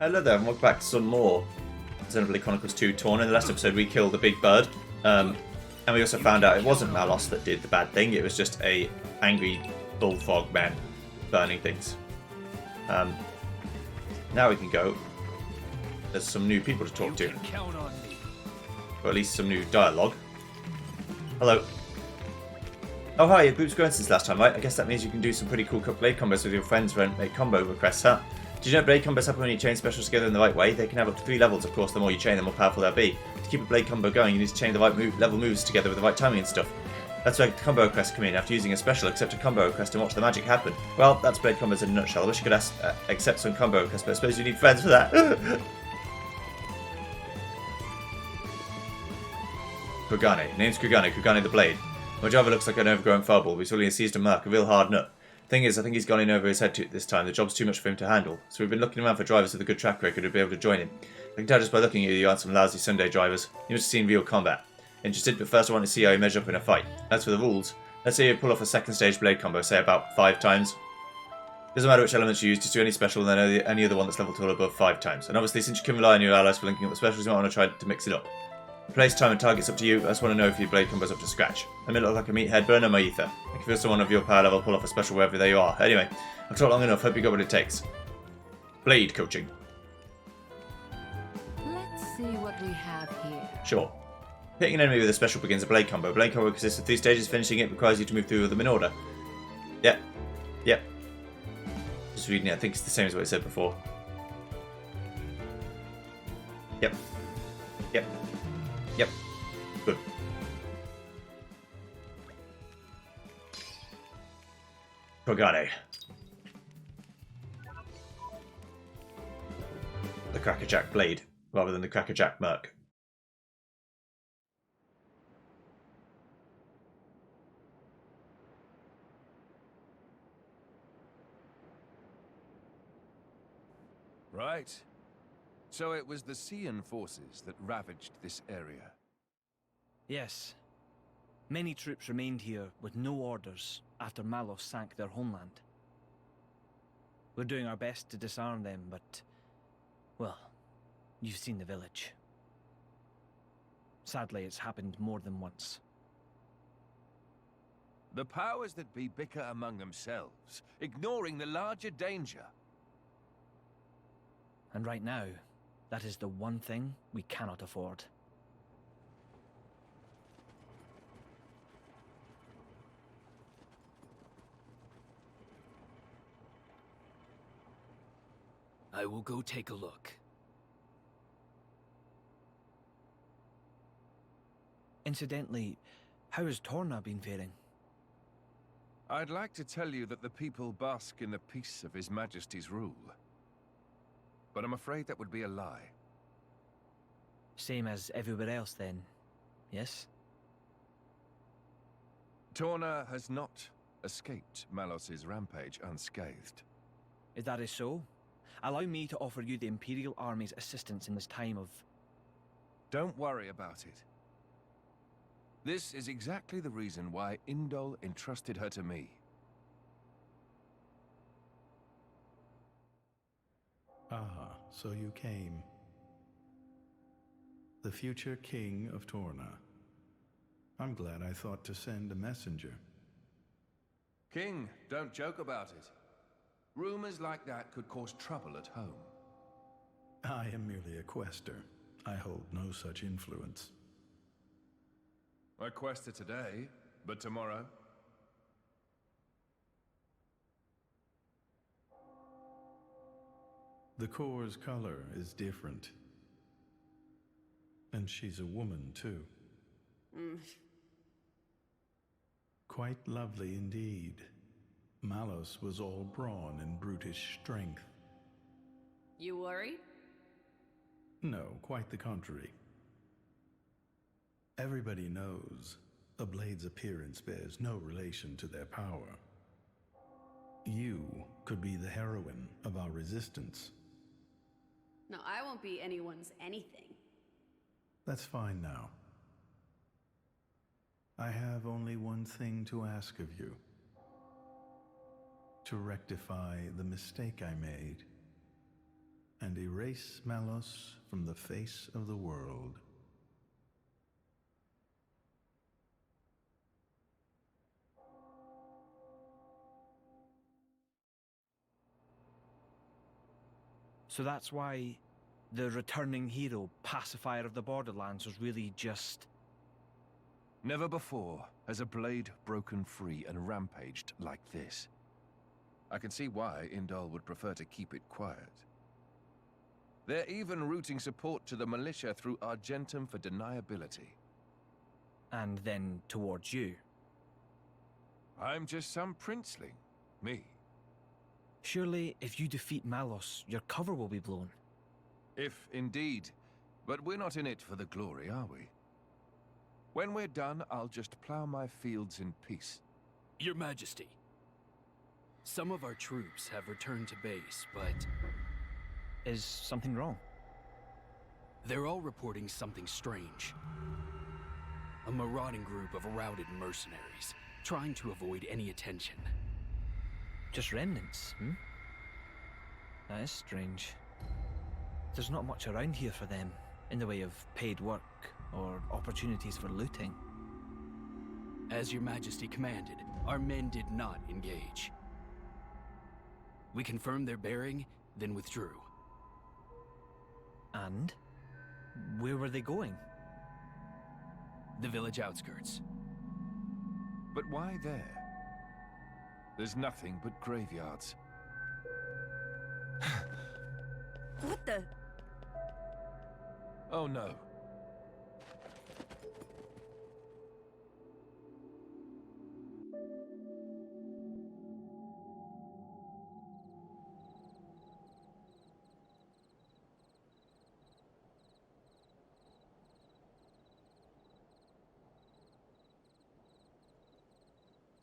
Hello there, and welcome back to some more Xenoblade Chronicles 2 Torna. In the last episode, we killed the big bird, and we also found out it wasn't Malos that did the bad thing. It was just a angry bullfrog man burning things. Now we can go. There's some new people to talk to, or at least some new dialogue. Hello. Oh hi, your group's grown since last time, right? I guess that means you can do some pretty cool blade combos with your friends when make combo requests, huh? Did you know blade combos happen when you chain specials together in the right way? They can have up to 3 levels, of course. The more you chain, the more powerful they'll be. To keep a blade combo going, you need to chain the right level moves together with the right timing and stuff. That's where combo requests come in. After using a special, accept a combo request and watch the magic happen. Well, that's blade combos in a nutshell. I wish I could accept some combo requests, but I suppose you need friends for that. Kurgane. Name's Kurgane. Kurgane the Blade. My driver looks like an overgrown furball. He's really seized a mark, a real hard nut. Thing is, I think he's gone in over his head this time. The job's too much for him to handle. So we've been looking around for drivers with a good track record who'd be able to join him. I can tell just by looking at you aren't some lousy Sunday drivers. You must have seen real combat. Interested, but first I want to see how you measure up in a fight. As for the rules, let's say you pull off a second stage blade combo, say about 5 times. Doesn't matter which elements you use, just do any special and then any other one that's level 2 or above 5 times. And obviously, since you can rely on your allies for linking up the specials, you might want to try to mix it up. Place, time and target's up to you. I just want to know if your blade combo's up to scratch. I may look like a meathead, but I know my ether. I can feel someone of your power level pull off a special wherever they are. Anyway, I've talked long enough. Hope you got what it takes. Blade coaching. Let's see what we have here. Sure. Hitting an enemy with a special begins a blade combo. Blade combo consists of 3 stages. Finishing it requires you to move through them in order. Yep. Yep. Just reading it. I think it's the same as what it said before. Yep. Yep. Yep. Good. Kurgane. The Crackerjack Blade, rather than the Crackerjack Merc. Right. So it was the Sion forces that ravaged this area. Yes. Many troops remained here with no orders after Malos sank their homeland. We're doing our best to disarm them, but... well, you've seen the village. Sadly, it's happened more than once. The powers that be bicker among themselves, ignoring the larger danger. And right now, that is the one thing we cannot afford. I will go take a look. Incidentally, how has Torna been faring? I'd like to tell you that the people bask in the peace of His Majesty's rule. But I'm afraid that would be a lie. Same as everywhere else then, yes? Torna has not escaped Malos's rampage unscathed. If that is so, allow me to offer you the Imperial Army's assistance in this time of... Don't worry about it. This is exactly the reason why Indol entrusted her to me. Ah, so you came. The future king of Torna. I'm glad I thought to send a messenger. King, don't joke about it. Rumors like that could cause trouble at home. I am merely a quester. I hold no such influence. I quested today, but tomorrow? The core's color is different. And she's a woman, too. Quite lovely indeed. Malos was all brawn and brutish strength. You worried? No, quite the contrary. Everybody knows a blade's appearance bears no relation to their power. You could be the heroine of our resistance. No, I won't be anyone's anything. That's fine now. I have only one thing to ask of you. To rectify the mistake I made and erase Malos from the face of the world. So that's why the returning hero, pacifier of the Borderlands, was really just... Never before has a blade broken free and rampaged like this. I can see why Indal would prefer to keep it quiet. They're even routing support to the militia through Argentum for deniability. and then towards you. I'm just some princeling. Me. Surely, if you defeat Malos, your cover will be blown. If indeed. But we're not in it for the glory, are we? When we're done, I'll just plow my fields in peace. Your Majesty. Some of our troops have returned to base, but Is something wrong? they're all reporting something strange. A marauding group of routed mercenaries, trying to avoid any attention. Just remnants, hmm? That is strange. There's not much around here for them, in the way of paid work or opportunities for looting. As your Majesty commanded, our men did not engage. We confirmed their bearing, then withdrew. And? Where were they going? The village outskirts. But why there? There's nothing but graveyards. What the? Oh no.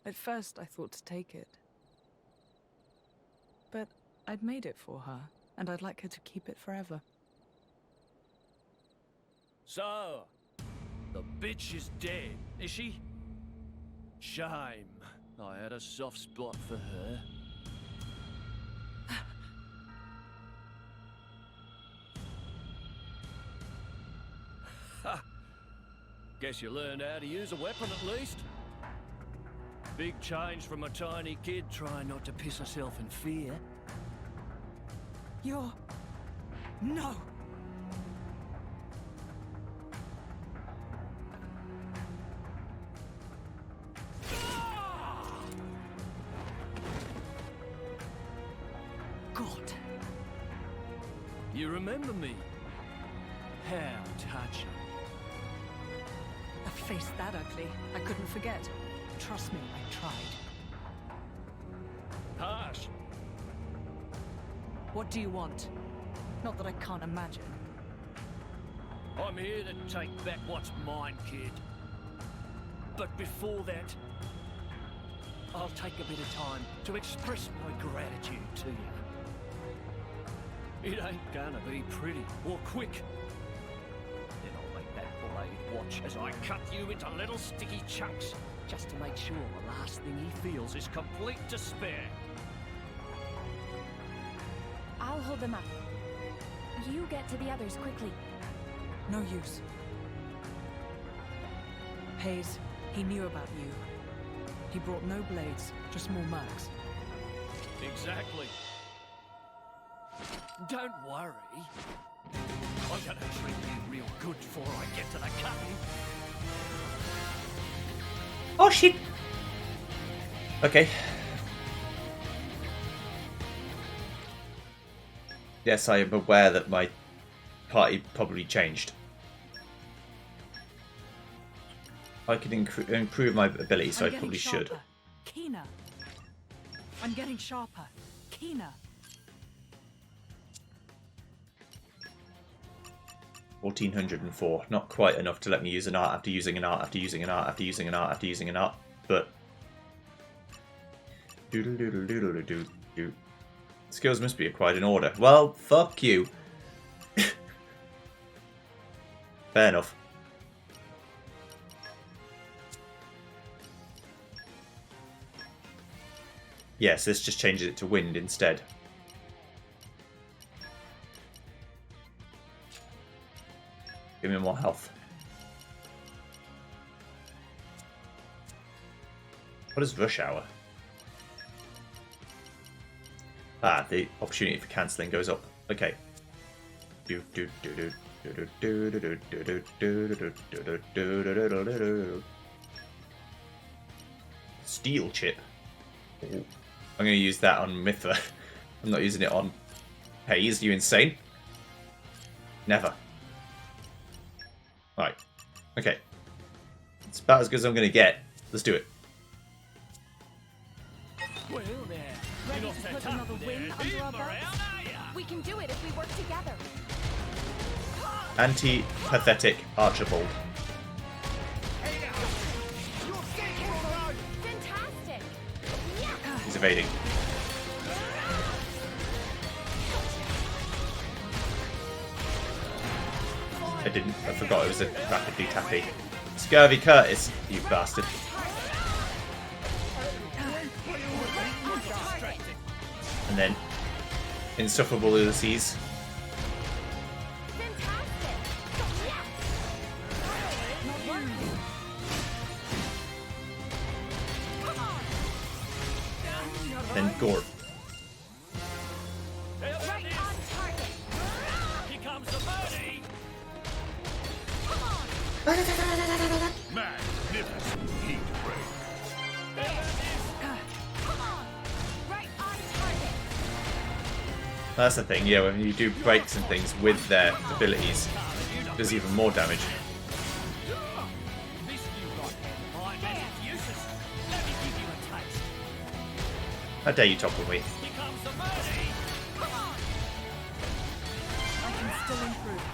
At first, I thought to take it. But I'd made it for her, and I'd like her to keep it forever. So, the bitch is dead, is she? Shame. I had a soft spot for her. Ha! Guess you learned how to use a weapon at least. Big change from a tiny kid trying not to piss herself in fear. You're... No! God! You remember me? How touching. A face that ugly, I couldn't forget. Trust me, I tried. Harsh. What do you want? Not that I can't imagine. I'm here to take back what's mine, kid. But before that, I'll take a bit of time to express my gratitude to you. It ain't gonna be pretty or quick. Then I'll make that blade watch as I cut you into little sticky chunks, just to make sure the last thing he feels is complete despair. I'll hold them up. You get to the others quickly. No use. Hayes, he knew about you. He brought no blades, just more mercs. Exactly. Don't worry. I'm gonna treat you real good before I get to the cutting. Oh shit! Okay. Yes, I am aware that my party probably changed. I can improve my ability, so I probably should. Keener. I'm getting sharper. Keener. 1404. Not quite enough to let me use an art after using an art after using an art after using an art after using an art, but doodle doodle doodle doodle doodle. Skills must be acquired in order. Well, fuck you. Fair enough. Yes, this just changes it to wind instead. Give me more health. What is rush hour? Ah, the opportunity for cancelling goes up. Okay. Steel chip. Ooh. I'm going to use that on Mithra. I'm not using it on Hayes. You insane? Never. Right. Okay. It's about as good as I'm going to get. Let's do it. Well, there. Ready You're to not put set another up win there. under our Around, belts? are ya? We can do it if we work together. Anti-pathetic Archibald. Fantastic! He's evading. I didn't. I forgot it was a rapidly tappy. Scurvy Curtis, you bastard. And then insufferable Ulysses. Then Gort. Right on target. Here comes the birdie. Magnificent heat ray. Come on! Right on target! That's the thing, yeah, when you do breaks and things with their abilities, does even more damage. This new rock might be useless. Let me give you a taste. How dare you topple me? Here comes the birdie. I can still improve.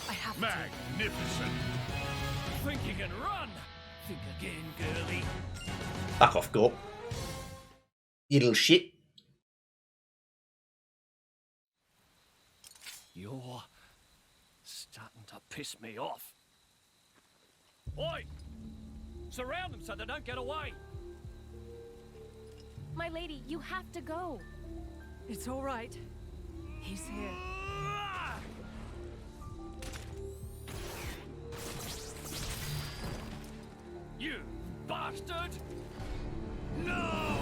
I have to. Magnificent. Think you can run? Think again, girlie. Back off, Gort. You little shit. You're starting to piss me off. Oi! Surround them so they don't get away. My lady, you have to go. It's all right. He's here. You bastard! No!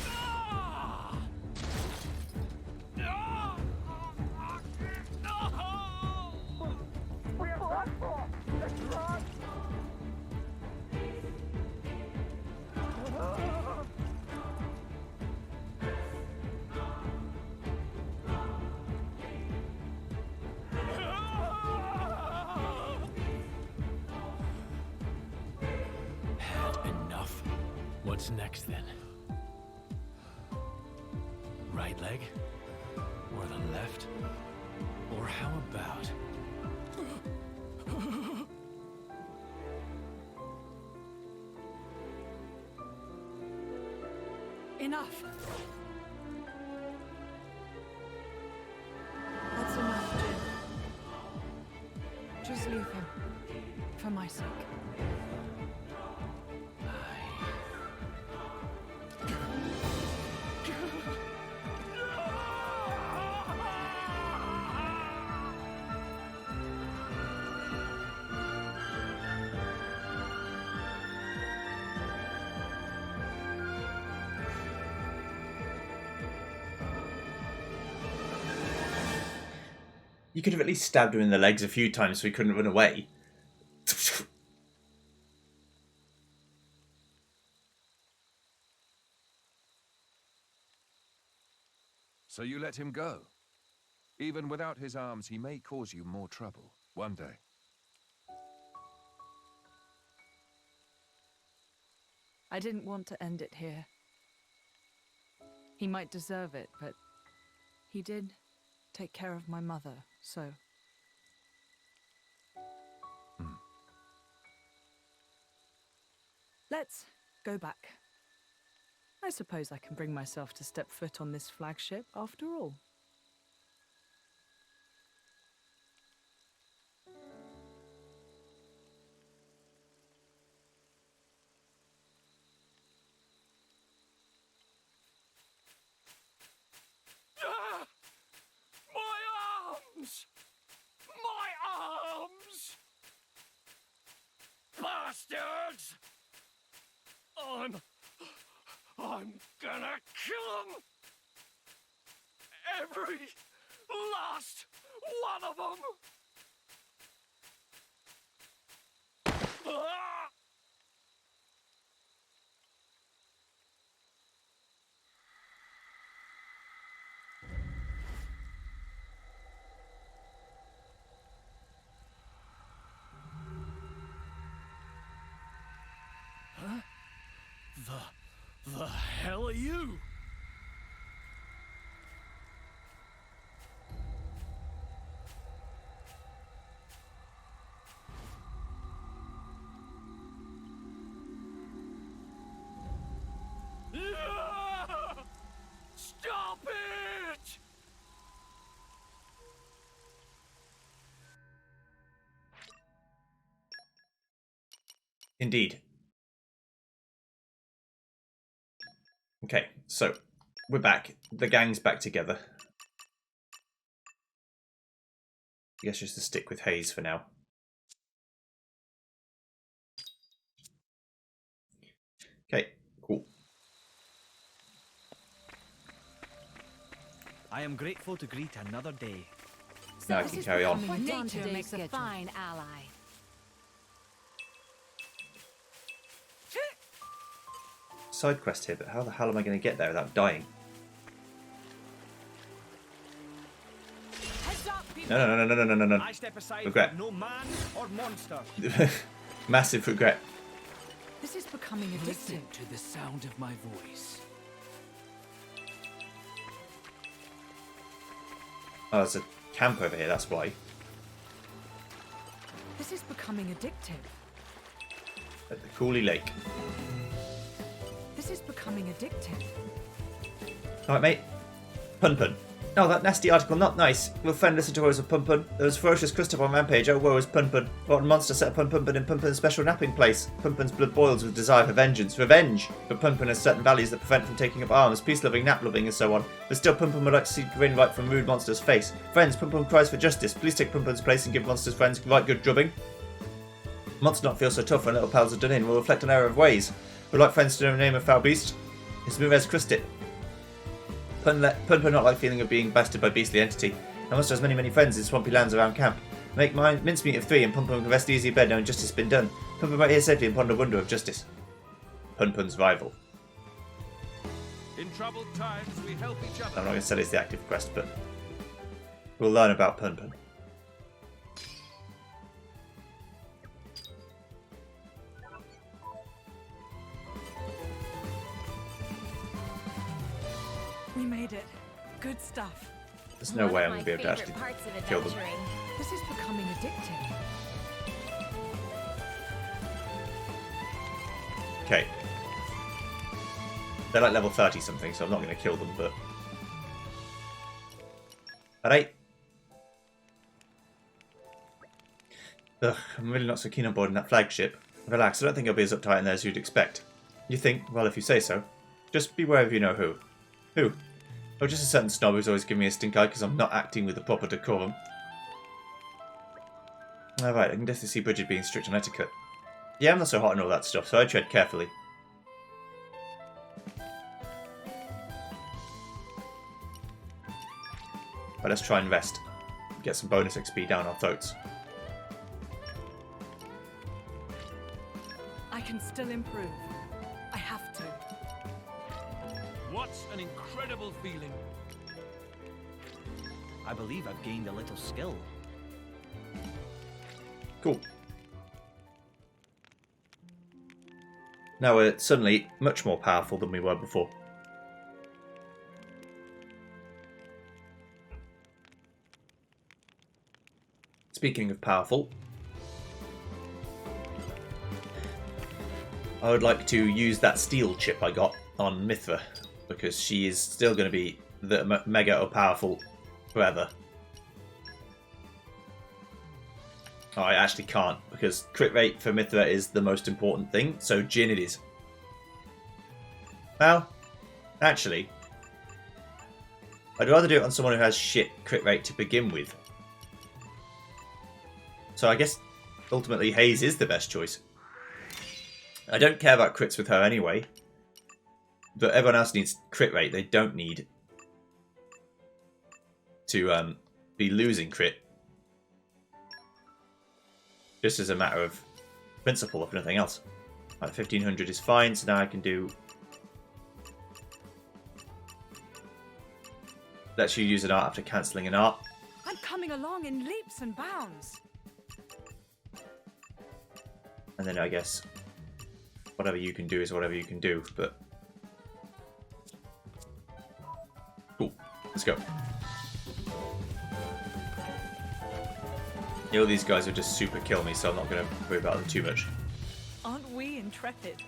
Ah! Ah! Had enough. What's next then? Right leg? Or the left? Or how about... Enough. That's enough, Jin. Just leave him. For my sake. You could have at least stabbed him in the legs a few times so he couldn't run away. So you let him go? Even without his arms, he may cause you more trouble one day. I didn't want to end it here. He might deserve it, but he did take care of my mother, so... Let's go back. I suppose I can bring myself to step foot on this flagship after all. Ah! My arms! My Bastards! I'm gonna kill them! Every last one of them! Ah! Huh? The hell are you? Stop it! Indeed. Okay, so we're back. The gang's back together. I guess just to stick with Hayes for now. Okay, cool. I am grateful to greet another day. Now I can carry on. Nature makes a fine ally. Side quest here, but how the hell am I going to get there without dying? No. I step aside Regret. for no man or monster. Massive regret. This is becoming addictive. Listen to the sound of my voice. Oh, there's a camp over here, that's why. This is becoming addictive. At the Cooley Lake. This is becoming addictive. Alright, mate. Pun Pun. Oh, that nasty article, not nice. Will friend listen to woes of Pun Pun? There was ferocious Christopher on rampage. Oh, woe is Pun Pun. Rotten monster set Pun Pun in Pun Pun's special napping place. Pun Pun's blood boils with desire for vengeance. Revenge! But Pun Pun has certain values that prevent from taking up arms, peace-loving, nap-loving, and so on. But still, Pun Pun would like to see grin right from rude monster's face. Friends, Pun Pun cries for justice. Please take Pun Pun's place and give monster's friends right good drubbing. Monster not feel so tough when little pals are done in. Will reflect on error of ways. Would like friends to know the name of foul beast. His move has crushed it. Pun not like feeling of being bested by beastly entity. And monster has many friends in swampy lands around camp. Make mine mincemeat of 3 and Pun Pun can rest easy in bed knowing justice has been done. Pun Pun right here safely and ponder wonder of justice. Pun Pun's rival. In troubled times, we help each other. I'm not going to say it's the active quest, but we'll learn about Pun Pun. We made it. Good stuff. There's no way I'm going to be able to actually kill them. This is becoming addictive. Okay. They're like level 30 something, so I'm not going to kill them, but... Alright. Ugh, I'm really not so keen on boarding that flagship. Relax, I don't think I'll be as uptight in there as you'd expect. You think? Well, if you say so. Just beware of you know who. Who? Oh, just a certain snob who's always giving me a stink eye because I'm not acting with the proper decorum. Alright, I can definitely see Bridget being strict on etiquette. Yeah, I'm not so hot on all that stuff, so I tread carefully. But let's try and rest. Get some bonus XP down our throats. I can still improve. I have to. What an incredible feeling. I believe I've gained a little skill. Cool. Now we're suddenly much more powerful than we were before. Speaking of powerful, I would like to use that steel chip I got on Mithra, because she is still going to be the mega or powerful forever. Oh, I actually can't, because crit rate for Mithra is the most important thing, so Jin it is. Well, actually, I'd rather do it on someone who has shit crit rate to begin with. So I guess ultimately Hayes is the best choice. I don't care about crits with her anyway. But everyone else needs crit rate. They don't need to be losing crit. Just as a matter of principle, if nothing else. Right, 1500 is fine, so now I can do... Lets you use an art after cancelling an art. I'm coming along in leaps and bounds. And then I guess whatever you can do is whatever you can do, but... Cool. Let's go. All these guys will just super kill me, so I'm not going to worry about them too much. Aren't we intrepid?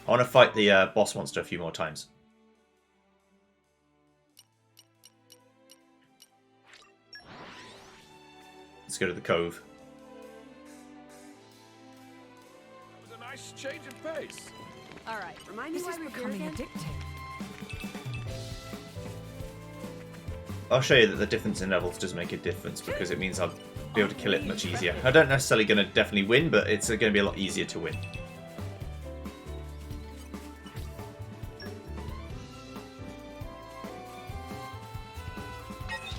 I want to fight the boss monster a few more times. Let's go to the cove. That was a nice change of pace. All right, remind me This why is we're here becoming again? addictive. I'll show you that the difference in levels does make a difference because it means I'll be able to kill it much easier. I don't necessarily going to definitely win, but it's going to be a lot easier to win.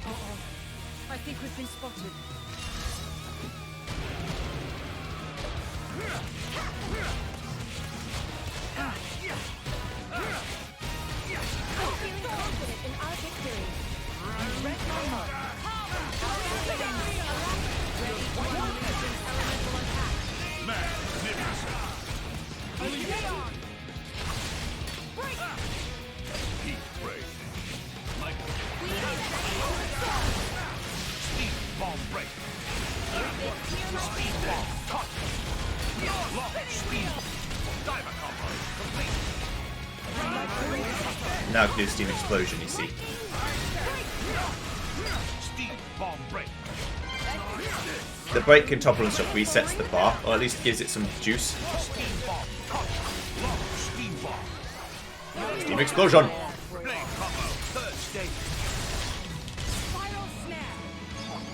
Uh-oh. I think we've been spotted. I'm feeling confident in our victory. You read my mind. Heat ray. Bomb break. Speed bomb. Cut. Launch speed. Diver combo. Complete. Now I can do Steam Explosion, you see. Speed bomb break. The break and topple and stuff resets the bar, or at least gives it some juice. Steam bomb. Cut. Launch steam bomb. Steam Explosion! Blade combo. Third stage. Spiral snap.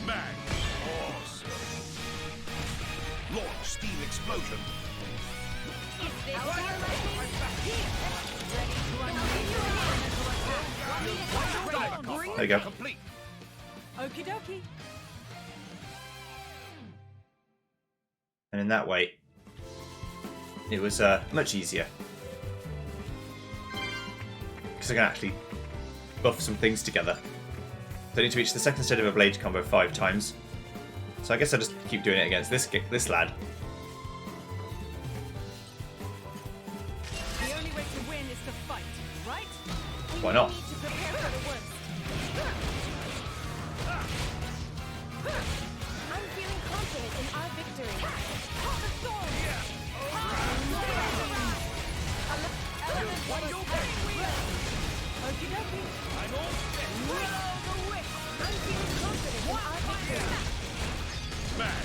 Mag. Awesome. Launch steam explosion. There you go. Complete. Okie dokie. And in that way, it was much easier. Because I can actually buff some things together. So I need to reach the second state of a blade combo 5 times. So I guess I'll just keep doing it against this lad. The only way to win is to fight, right? Why not? We need to prepare for the worst. I'm feeling confident in our victory. Okie dokie. I'm feeling confident in our victory. Mag.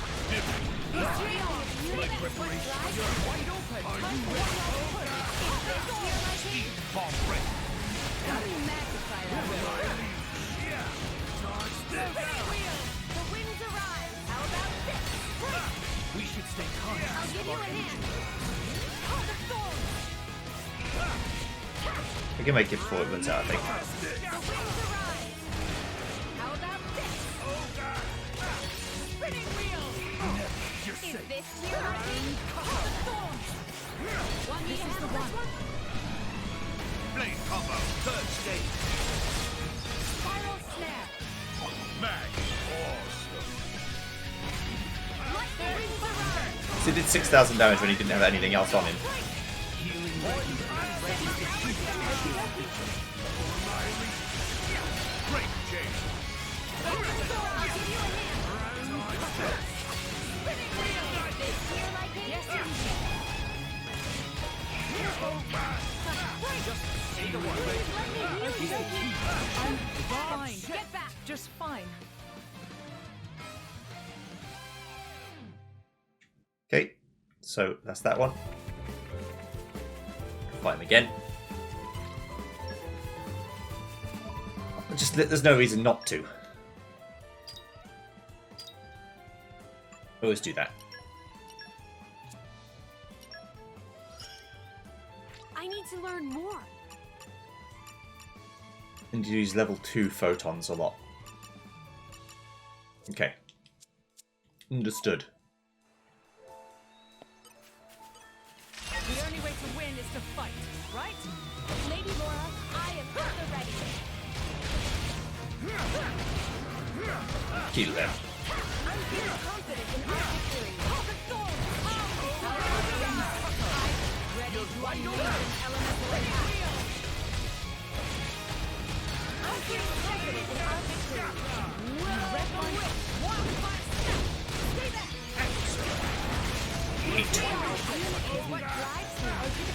Blade preparation. You're wide open. Are you ready? Steam bomb break. How do you magnify that? The winds arrive. How about this? We should stay calm. I'll give you a hand. Heart of thorns. I can make it before it runs out, I think. The winds arrive. How about this? Spinning wheel. Is this your lightning? Heart of thorns. Want me to handle this one? Blade combo. Third stage. Spiral snap. Mag. Awesome. The winds arrive. So he did 6,000 damage when he didn't have anything else on him. Great change. I'll give you a hand. Spinning wheel. Is this your lightning? Yes, Okie dokie. I'm fine. Get back. Just fine. Okay, so that's that one. Fight him again. Just there's no reason not to. Always do that. learn more. And you use level 2 photons a lot. Okay. Understood. The only way to win is to fight, right? Lady Lora, I am at the ready. Kill them. I'm feeling confident in our victory. Open sword! Ready to unleash an elemental attack. I'm feeling confident in our victory. Rebel witch, one fire step. Stay back. Unity is what drives me. Open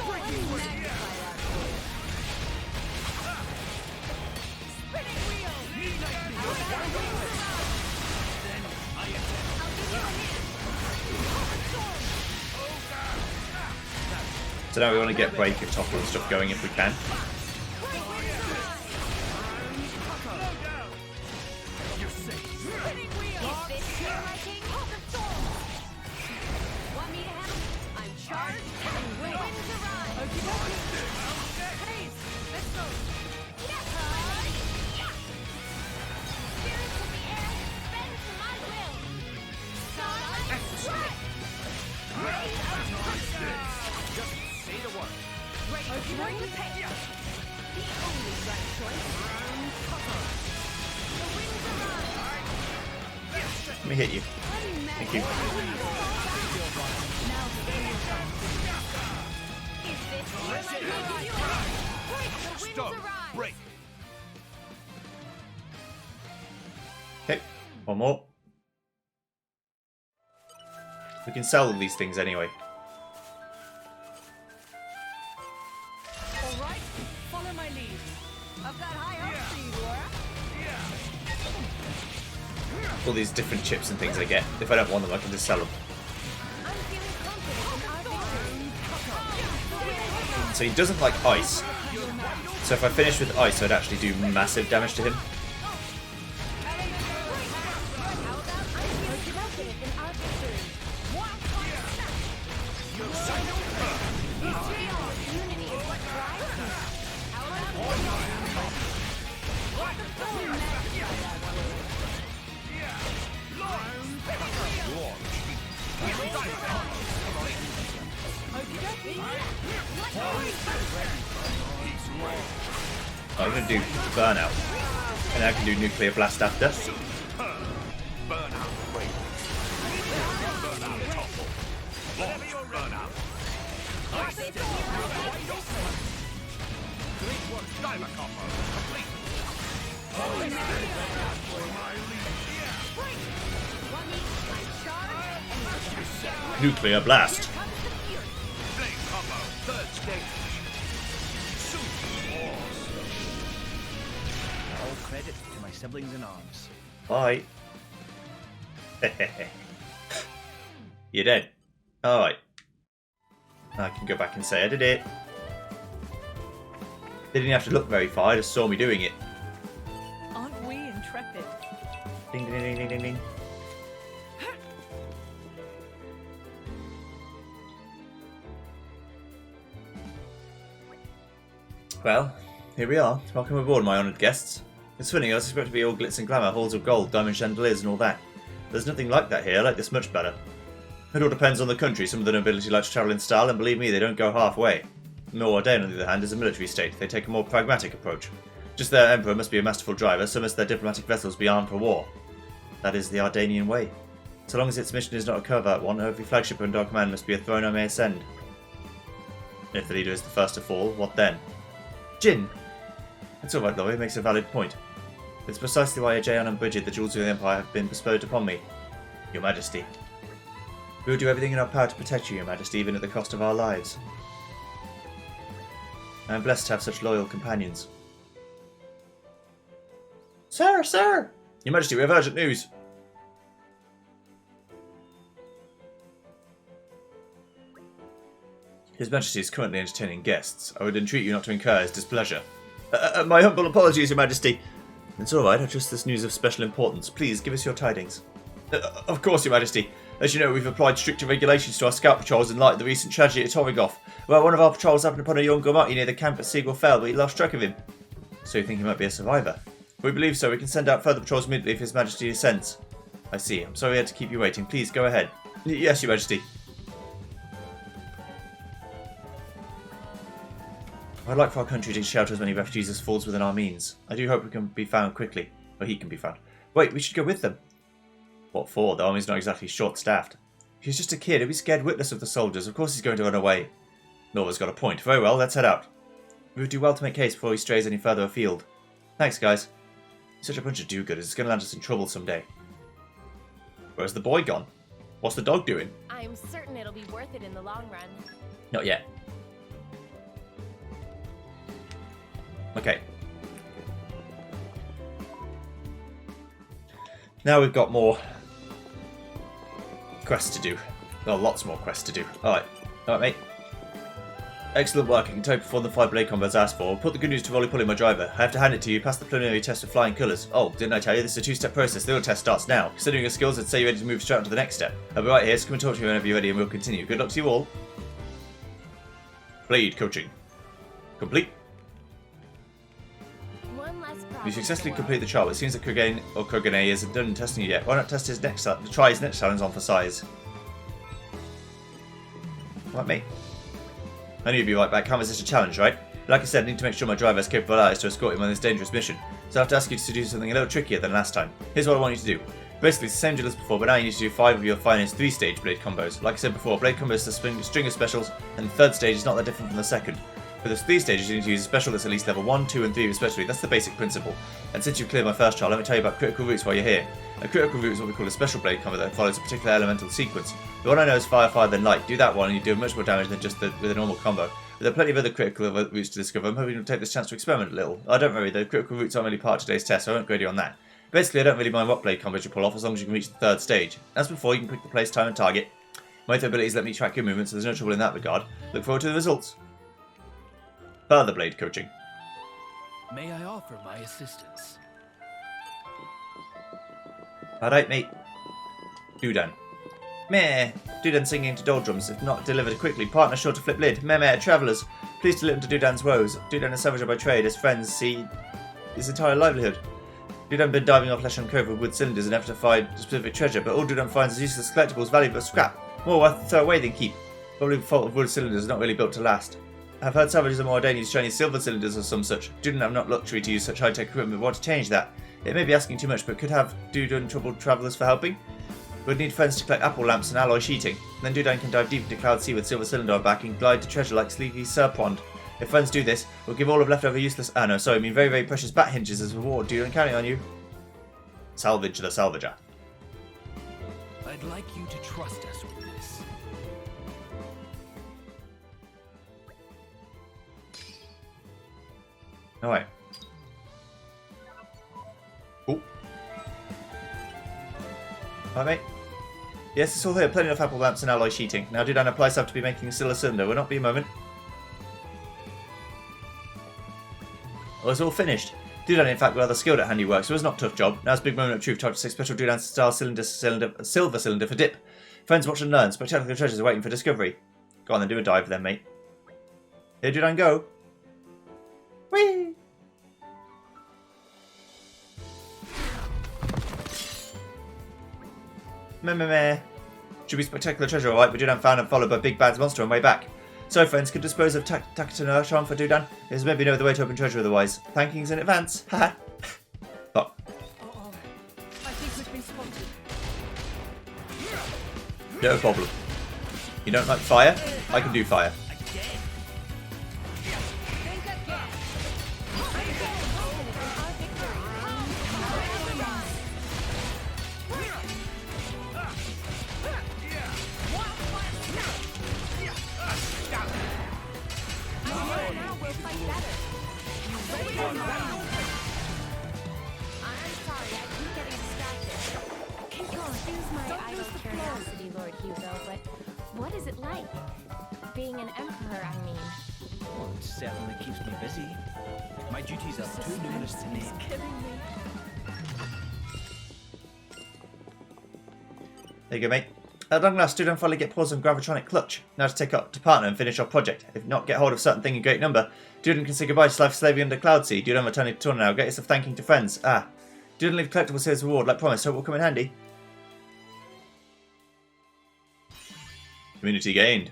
sword and magnify our force. Spinning wheel. I'll give you a hand. Open sword. So now we want to get break and topple and stuff going if we can. Spinning wheel. Is this your liking? Open sword. Want me to handle? I'm charged and ready to ride. Haze, let's go. Spirits of the air, bend to my will. Starlight strike. Ready Just say the word. ready to pay. The only right choice. The winds arise. Let me hit you. Thank you. Now finish them. Is this your liking? The winds Stop. arise. Break. Okay, one more. We can sell these things anyway. All right, follow my lead. I've got high hopes for you, Lora. All these different chips and things I get. If I don't want them, I can just sell them. I'm feeling confident in our victory. So he doesn't like ice. So if I finish with ice, I'd actually do massive damage to him. How about I'm feeling confident in our victory? One fire step. Unity is what drives me. How about I'm going to do burnout. And I can do nuclear blast after. Burnout. Break. Burnout. Topple. Whatever your burnout. Great work. Diver combo. Complete. Nuclear blast. Flame combo. Third stage. Super Wars. All credit to my siblings in arms. Bye. You're dead. Alright. I can go back and say I did it. They didn't have to look very far, I just saw me doing it. Aren't we intrepid? Ding ding ding ding ding ding. Well, here we are. Welcome aboard, my honoured guests. It's funny, I was expecting to be all glitz and glamour, halls of gold, diamond chandeliers and all that. There's nothing like that here, I like this much better. It all depends on the country. Some of the nobility like to travel in style, and believe me, they don't go halfway. Mordane, on the other hand, is a military state. They take a more pragmatic approach. Just their emperor must be a masterful driver, so must their diplomatic vessels be armed for war. That is the Ardanian way. So long as its mission is not a covert one, every flagship under our command must be a throne I may ascend. If the leader is the first to fall, what then? Jin! It's alright though, he makes a valid point. It's precisely why Aegean and Bridget, the jewels of the Empire, have been bestowed upon me. Your Majesty. We will do everything in our power to protect you, Your Majesty, even at the cost of our lives. I am blessed to have such loyal companions. Sir, sir! Your Majesty, we have urgent news. His Majesty is currently entertaining guests. I would entreat you not to incur his displeasure. My humble apologies, Your Majesty. It's alright, I trust this news of special importance. Please, give us your tidings. Of course, Your Majesty. As you know, we've applied stricter regulations to our scout patrols in light of the recent tragedy at Torrigoff, where one of our patrols happened upon a young Gormati near the camp at Seagull Fell, but he lost track of him. So you think he might be a survivor? We believe so. We can send out further patrols immediately if His Majesty assents. I see. I'm sorry I had to keep you waiting. Please, go ahead. Yes, Your Majesty. I'd like for our country to shelter as many refugees as falls within our means. I do hope we can be found quickly. Or he can be found. Wait, we should go with them. What for? The army's not exactly short-staffed. He's just a kid. He'll be scared witless of the soldiers. Of course he's going to run away. Nora's got a point. Very well, let's head out. We would do well to make haste before he strays any further afield. Thanks, guys. You're such a bunch of do-gooders. It's going to land us in trouble someday. Where's the boy gone? What's the dog doing? I'm certain it'll be worth it in the long run. Not yet. Okay. Now we've got more quests to do. Well, lots more quests to do. Alright. Alright, mate. Excellent work. I can tell you performed the 5 blade combos asked for. Put the good news to Rolly-Polly, my driver. I have to hand it to you. Pass the preliminary test with flying colours. Oh, didn't I tell you? This is a 2-step process. The real test starts now. Considering your skills, I'd say you're ready to move straight on to the next step. I'll be right here, so come and talk to me whenever you're ready and we'll continue. Good luck to you all. Blade coaching. Complete. One less problem. You successfully complete the trial. It seems that Kurgane isn't done testing you yet. Why not test his next try his next challenge on for size? Like me. I knew you'd be right back. Can't resist a challenge, right? Like I said, I need to make sure my driver has capable eyes to escort him on this dangerous mission. So I have to ask you to do something a little trickier than last time. Here's what I want you to do. Basically, it's the same deal as before, but now you need to do 5 of your finest 3-stage blade combos. Like I said before, blade combo is a string of specials, and the 3rd stage is not that different from the 2nd. For those 3 stages, you need to use a special that's at least level 1, 2, and 3 respectively. That's the basic principle. And since you've cleared my first trial, let me tell you about critical roots while you're here. A critical root is what we call a special blade combo that follows a particular elemental sequence. The one I know is fire, fire, then light. Do that one and you do much more damage than just with a normal combo. But there are plenty of other critical roots to discover. I'm hoping you'll take this chance to experiment a little. Oh, don't worry, the critical roots aren't really part of today's test, so I won't grade you on that. Basically, I don't really mind what blade combos you pull off as long as you can reach the 3rd stage. As before, you can pick the place, time, and target. My abilities let me track your movements, so there's no trouble in that regard. Look forward to the results. Further blade coaching. May I offer my assistance? Alright, mate. Dudan. Meh. Dudan singing to doldrums. If not delivered quickly, partner sure to flip lid. Meh meh, travellers. Please to listen to Dudan's woes. Dudan is savager by trade. His friends see his entire livelihood. Dudan been diving off Leshan Cove with wood cylinders in an effort to find specific treasure, but all Dudan finds is useless collectibles, valuable scrap. More worth to throw away than keep. Probably the fault of wood cylinders, not really built to last. I've heard savages of Moradania use shiny silver cylinders or some such. Dudan have not luxury to use such high-tech equipment, but want to change that. It may be asking too much, but could have Dudan troubled travellers for helping? We'd need friends to collect apple lamps and alloy sheeting. Then Dudan can dive deep into Cloud Sea with silver cylinder on back and glide to treasure like Sleepy Serpond. If friends do this, we'll give all of leftover useless very, very precious bat hinges as reward. Dudan counting on you. Salvage the salvager. I'd like you to trust us with this. Alright. Oh. Alright, mate. Yes, it's all here. Plenty of apple lamps and alloy sheeting. Now Dudan applies have to be making still a cylinder. Will not be a moment. Oh, it's all finished. Dudan, in fact, rather skilled at handiwork, so it's not a tough job. Now's a big moment of truth. Time to say special Dudan-style silver cylinder for dip. Friends, watch and learn. Spectacular treasures are waiting for discovery. Go on then, do a dive then, mate. Here, Dudan, go. Whee! Meh meh meh. Should be spectacular treasure, alright, but Dudan found and followed by Big Bad's monster on way back. So, friends, could dispose of Takatana charm for Dudan? There's maybe no other way to open treasure otherwise. Thankings in advance. Haha. Fuck. I think we've been spotted. No problem. You don't like fire? I can do fire. Lord Hugo, but what is it like? Being an emperor, I mean. Well, it certainly keeps me busy. My duties are too numerous to name. There you go, mate. At long last, Dudon finally get paused on Gravitronic Clutch. Now to take up to partner and finish our project. If not get hold of certain thing in great number, Dudon can say goodbye to life slaving under Cloud Sea. Dudon returning to Torna now. Get yourself thanking to friends. Ah. Dudon leave collectibles here as a reward, like promised. Hope will come in handy. Community gained.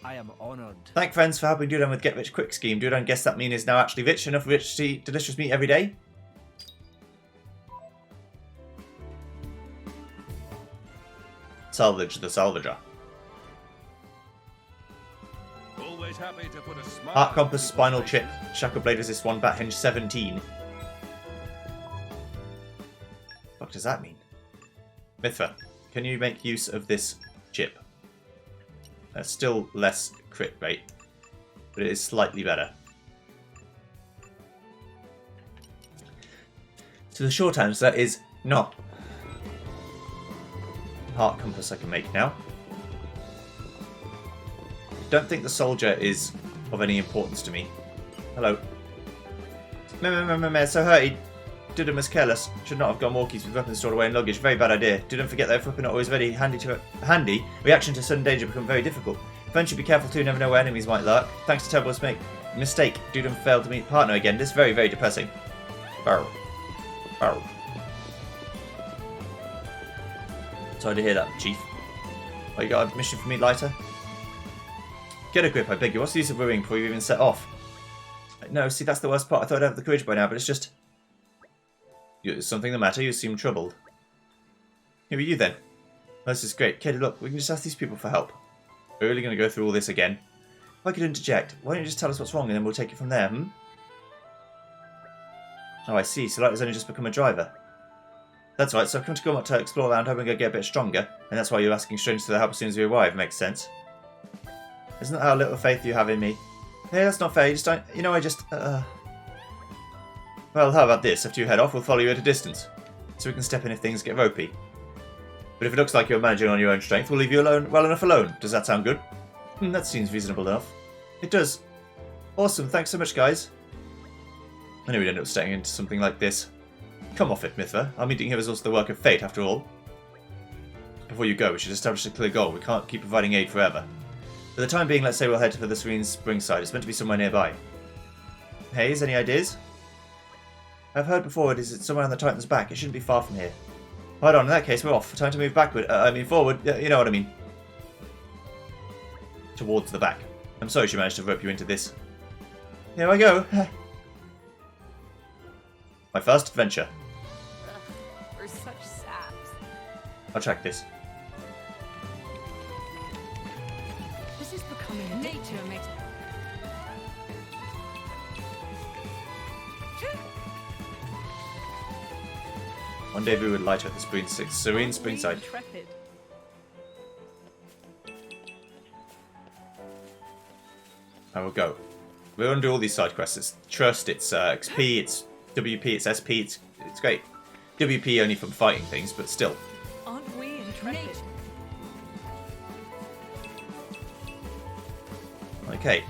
I am honoured. Thank friends for helping Dudon with Get Rich Quick scheme. Dudon guess that mean is now actually rich enough rich to eat delicious meat every day. Salvage the salvager. Always happy to put a smile Heart on compass, people's spinal faces. chip, shackle blade resist 1, bat hinge 17. What does that mean? Mithra, can you make use of this chip? Still less crit rate, but it is slightly better. So the short answer is no. Heart compass I can make now. Don't think the soldier is of any importance to me. Hello. So hurried. Dudon was careless. Should not have gone walkies with weapons stored away in luggage. Very bad idea. Dudon forget that if weapon not always ready, handy, reaction to sudden danger become very difficult. Friends should be careful too, never know where enemies might lurk. Thanks to terrible mistake, Dudon failed to meet partner again. This is very, very depressing. Barrel. Barrel. Sorry to hear that, Chief. Oh, you got a mission for me, Lighter? Get a grip, I beg you. What's the use of worrying before you even set off? No, see, that's the worst part. I thought I'd have the courage by now, but it's just... Is something the matter? You seem troubled. Who are you then? Oh, this is great. Kid, look, we can just ask these people for help. We're really going to go through all this again. If I could interject, why don't you just tell us what's wrong and then we'll take it from there, hmm? Oh, I see. So Lighter's only just become a driver. That's right, so I've come to go to explore around, hoping I get a bit stronger, and that's why you're asking strangers for their help as soon as we arrive. Makes sense. Isn't that how little faith you have in me? Hey, that's not fair. You just don't... You know, I just... Well, how about this? After you head off, we'll follow you at a distance, so we can step in if things get ropey. But if it looks like you're managing on your own strength, we'll leave you alone, well enough alone. Does that sound good? That seems reasonable enough. It does. Awesome, thanks so much, guys. I knew we'd end up staying into something like this. Come off it, Mithra. Our meeting here is also the work of fate, after all. Before you go, we should establish a clear goal. We can't keep providing aid forever. For the time being, let's say we'll head for the Serene Spring side. It's meant to be somewhere nearby. Hayes, any ideas? I've heard before it is somewhere on the Titan's back. It shouldn't be far from here. Right on, in that case, we're off. Time to move backward. Forward. You know what I mean. Towards the back. I'm sorry she managed to rope you into this. Here I go. My first adventure. Ugh, we're such saps. I'll track this. This is becoming nature makes. Rendezvous with Lighter at the Serene Springside. Intrepid. I will go. We're going to do all these side quests. It's Trust, it's XP, it's WP, it's SP, it's great. WP only from fighting things, but still. Aren't we intrepid? Okay.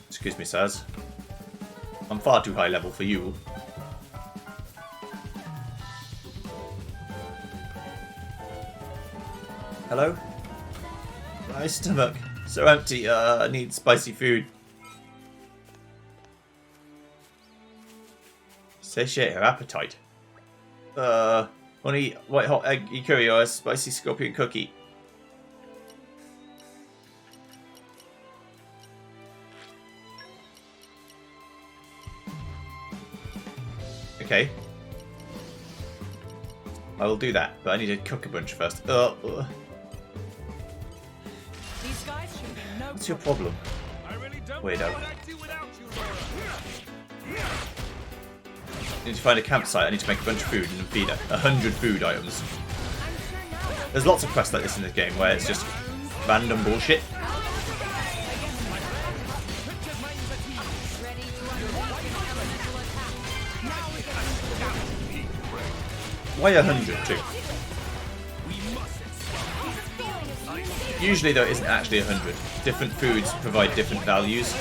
Excuse me, sirs. I'm far too high level for you. Hello? My stomach. So empty. I need spicy food. Satiate her appetite. Want to eat white hot egg curry or a spicy scorpion cookie? Okay. I will do that, but I need to cook a bunch first. These guys should be no. What's your problem? I really don't Weirdo. know what I'd do without you, Lora. I need to find a campsite. I need to make a bunch of food and feed 100 food items. There's lots of quests like this in this game where it's just random bullshit. Why 100 too? Usually, though, it isn't actually 100. Different foods provide different values.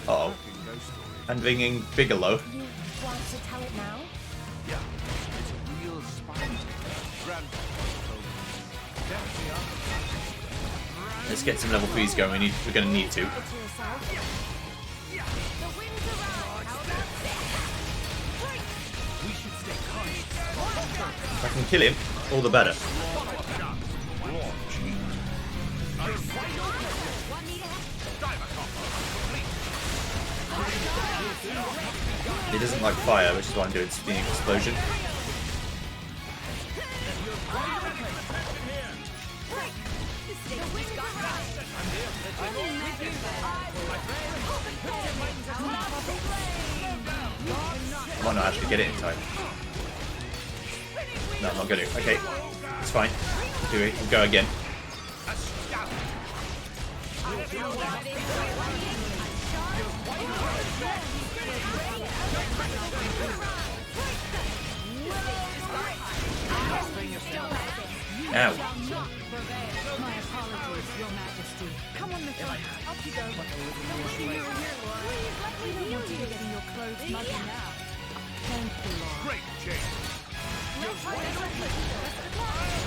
Uh-oh. And ringing Bigelow. You want to tell it now? Yeah, it's a real spine. Let's get some level 3s going. We're going to need to. Keep it to yourself. The winds arise. How about this? We should stay conscious. If I can kill him, all the better. He doesn't like fire, which is why I'm doing the explosion. I might not actually get it in time. No, I'm not going to. Okay, it's fine. We'll go again. Ow. My apologies, Your Majesty. Come on, Mickey. Up you go. Wishing you were here, Lora. We don't want you to get in your clothes muddy now. Thank you, Lora. Great change.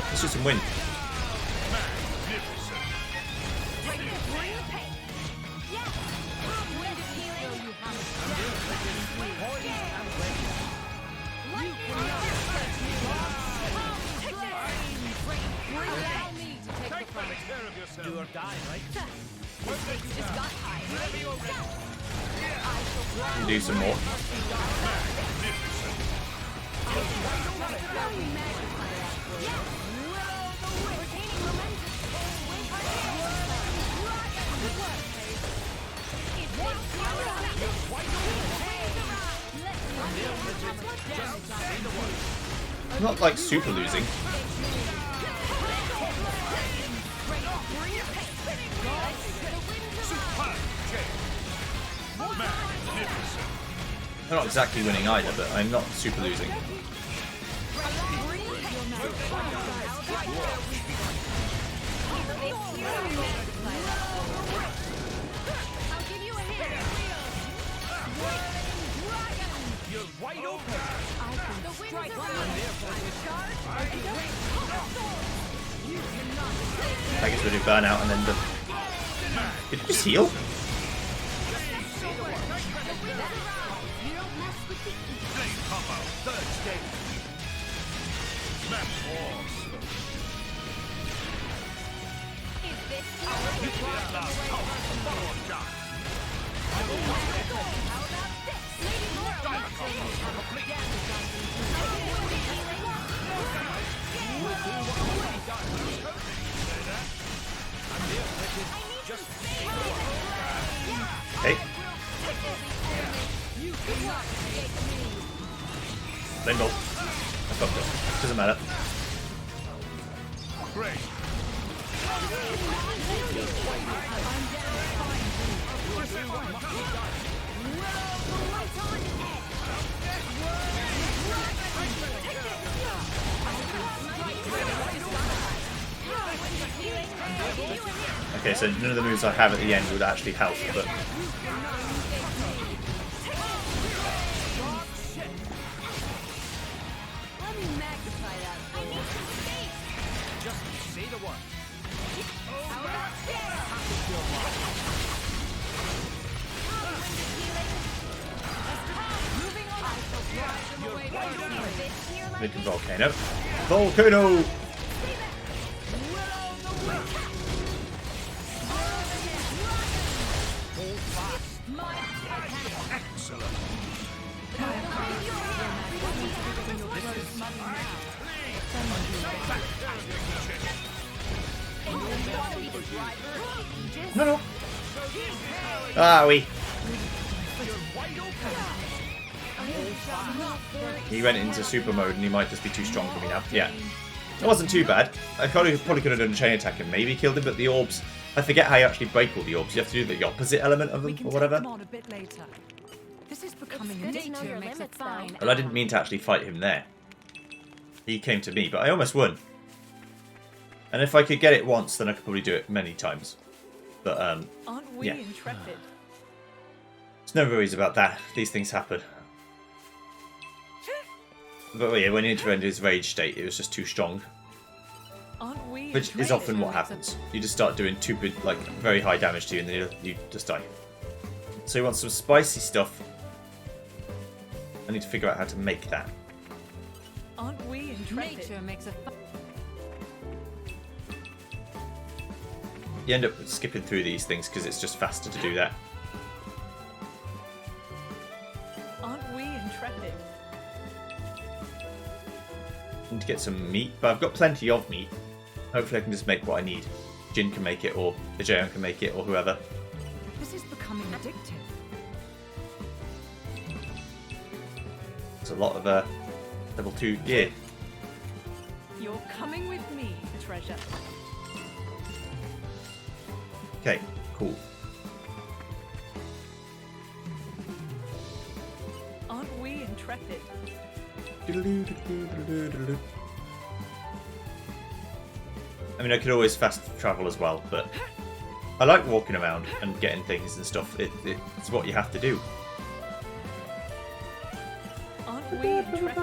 Let's do some wind. Do or die, right? And do some more. I'm not like super losing. I'm not exactly winning either, but I'm not super losing. You're wide open. I guess we'll do burnout and then the... Did you just heal? Okay. Lindel. I fucked up. Doesn't matter. Great. Okay, so none of the moves I have at the end would actually help, but... Just say the word. Mid volcano. Volcano! No, no. Ah, we. He went into super mode and he might just be too strong for me now. Yeah. It wasn't too bad. I probably could have done a chain attack and maybe killed him, but the orbs... I forget how you actually break all the orbs. You have to do the opposite element of We them, can or take whatever. them on a bit later. This is becoming good to addictive. know your Makes a limits, fine though. Well, I didn't mean to actually fight him there. He came to me, but I almost won. And if I could get it once, then I could probably do it many times. But, Aren't we yeah. intrepid? There's no worries about that. These things happen. But yeah, when he entered his rage state, it was just too strong. Aren't we Which is intrepid? often what happens. You just start doing like very high damage to you, and then you just die. So you want some spicy stuff. I need to figure out how to make that. Aren't we intrepid? Nature makes a You end up skipping through these things because it's just faster to do that. Aren't we intrepid? Need to get some meat, but I've got plenty of meat. Hopefully I can just make what I need. Jin can make it, or Ajayon can make it, or whoever. This is becoming addictive. There's a lot of level 2 gear. You're coming with me, treasure. Okay, cool. Aren't we intrepid? I mean, I could always fast travel as well, but I like walking around and getting things and stuff. It's what you have to do. Aren't we intrepid?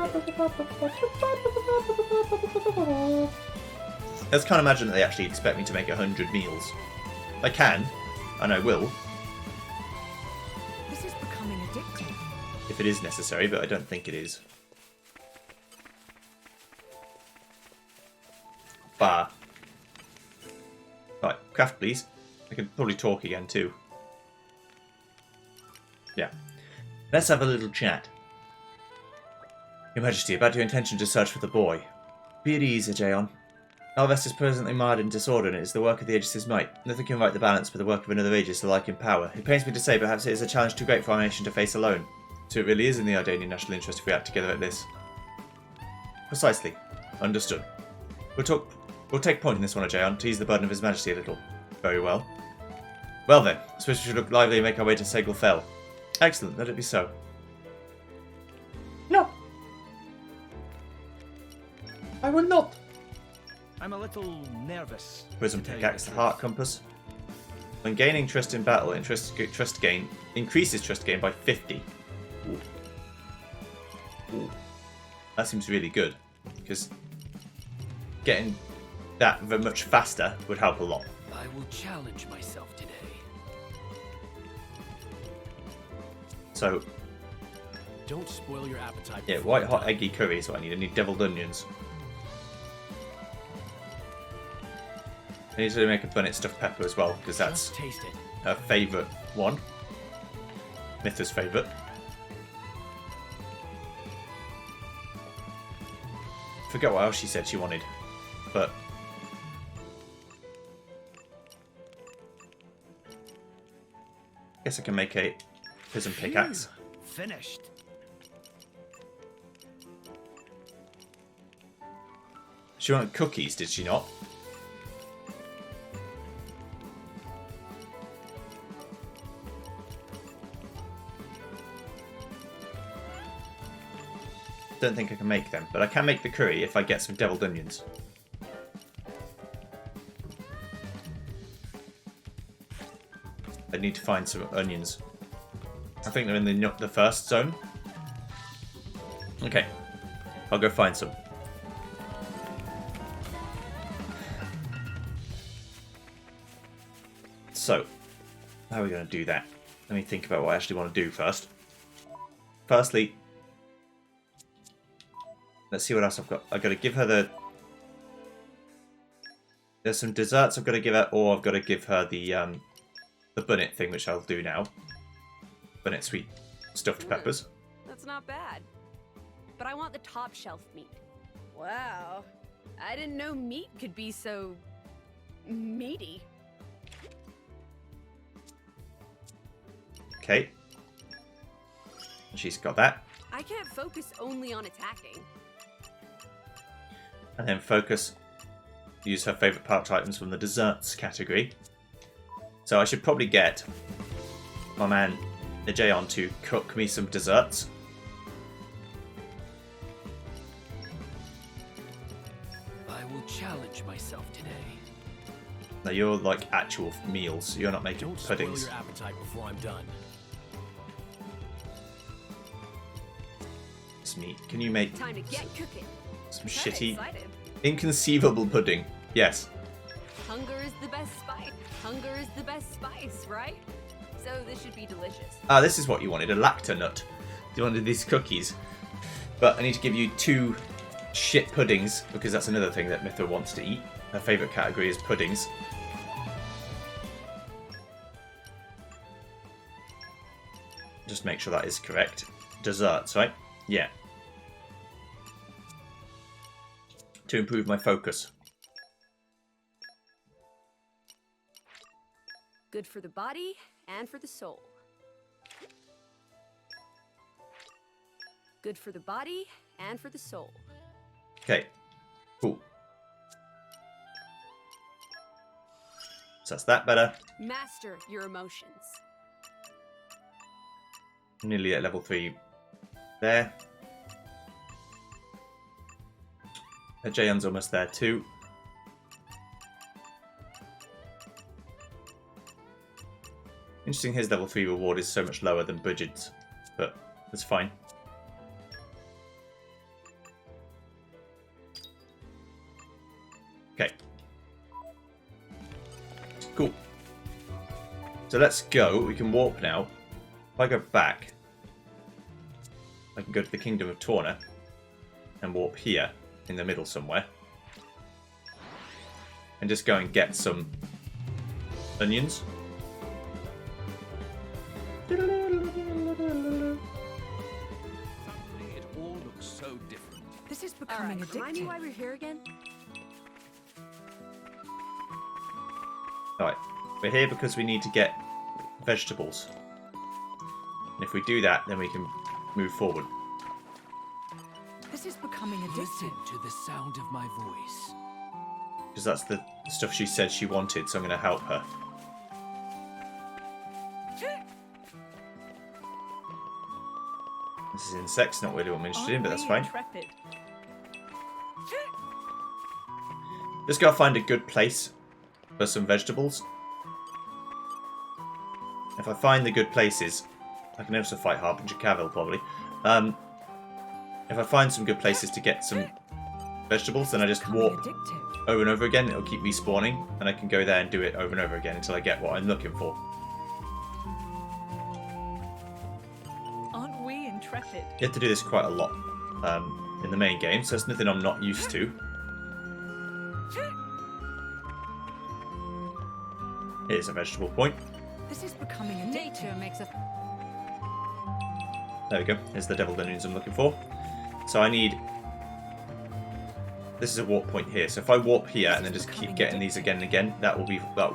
I just can't imagine that they actually expect me to make 100 meals. I can, and I will, This is becoming addictive. if it is necessary, but I don't think it is. Bah. Right, craft please. I can probably talk again too. Yeah. Let's have a little chat. Your Majesty, about your intention to search for the boy. Be at ease, Ajayon. Alvest is presently marred in disorder, and it is the work of the Aegis' might. Nothing can right the balance but the work of another Aegis alike in power. It pains me to say, perhaps it is a challenge too great for our nation to face alone. So it really is in the Ardanian national interest if we act together at this. Precisely. Understood. We'll take point in this one, Ajayon, to ease the burden of His Majesty a little. Very well. Well then, I suppose we should look lively and make our way to Segal Fell. Excellent, let it be so. No! I will not! I'm a little nervous. Prism to tell you pickaxe, the the truth. heart compass. When gaining trust in battle, trust gain increases trust gain by 50. Ooh. Ooh. That seems really good, because getting that very much faster would help a lot. I will challenge myself today. So, Don't spoil your appetite. yeah, before white I'm hot done. eggy curry is what I need. I need deviled onions. I need to make a bunnet stuffed pepper as well, because that's Just taste it. her favourite one. Mytha's favourite. Forget what else she said she wanted, but guess I can make a prism pickaxe. Finished. She wanted cookies, did she not? Don't think I can make them, but I can make the curry if I get some deviled onions. I need to find some onions. I think they're in the first zone. Okay, I'll go find some. So, how are we going to do that? Let me think about what I actually want to do first. Firstly, let's see what else I've got. I've got to give her the... There's some desserts I've got to give her, or I've got to give her the bunnet thing, which I'll do now. Bunnet sweet stuffed peppers. That's not bad. But I want the top shelf meat. Wow. I didn't know meat could be so meaty. Okay. She's got that. I can't focus only on attacking. And then Focus use her favourite part items from the desserts category. So I should probably get my man Ajayon to cook me some desserts. I will challenge myself today. Now you're like actual meals. You're not making Don't puddings. spoil your appetite before I'm done. It's meat. Can you make Time to get cooking. some I'm shitty, excited. inconceivable pudding? Yes. Hunger is the best spice. Hunger is the best spice, right? So this should be delicious. Ah, this is what you wanted, a lacta nut. You wanted these cookies. But I need to give you 2 shit puddings, because that's another thing that Mytha wants to eat. Her favourite category is puddings. Just make sure that is correct. Desserts, right? Yeah. To improve my focus. Good for the body and for the soul. Good for the body and for the soul. Okay. Cool. So that's that better. Master your emotions. Nearly at level 3 there. Jayon's almost there too. Interesting, his level 3 reward is so much lower than Budget's, but that's fine. Okay. Cool. So let's go. We can warp now. If I go back, I can go to the Kingdom of Torna and warp here in the middle somewhere. And just go and get some onions. Suddenly it all looks so different. This is All becoming right, remind me addictive. why we're here again? Alright, we're here because we need to get vegetables. And if we do that, then we can move forward. This is becoming Listen addictive. to the sound of my voice. Because that's the stuff she said she wanted, so I'm going to help her. This is insects, not really what I'm interested in, but that's fine. Intrepid? Just gotta find a good place for some vegetables. If I find the good places, I can also fight Harbinger Cavill probably. If I find some good places to get some vegetables, then I just Becoming warp addictive. over and over again. It'll keep respawning, and I can go there and do it over and over again until I get what I'm looking for. Aren't we intrepid? You have to do this quite a lot in the main game, so it's nothing I'm not used to. Here's a vegetable point. This is becoming addictive. Nature makes a There we go. Here's the deviled onions I'm looking for. So I need... This is a warp point here. So if I warp here and then just keep getting these again and again, that'll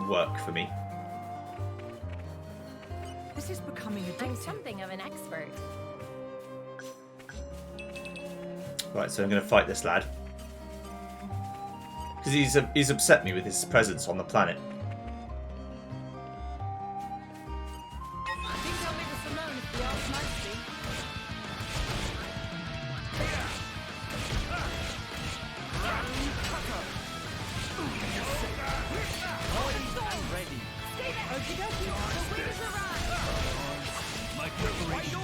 work for me. This is becoming I'm addictive. something of an expert. Right, so I'm going to fight this lad. Because he's upset me with his presence on the planet. I think I'll leave us alone if the odds might be. My preparation.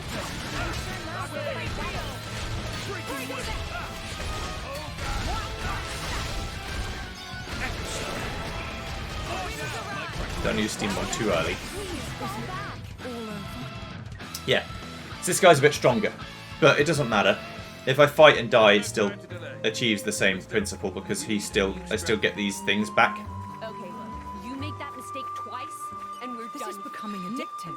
Don't use Steam Bomb too early. Yeah, so this guy's a bit stronger, but it doesn't matter. If I fight and die, it still achieves the same principle because I still get these things back. Okay, look. You make that mistake twice, and we're This done. is becoming addictive.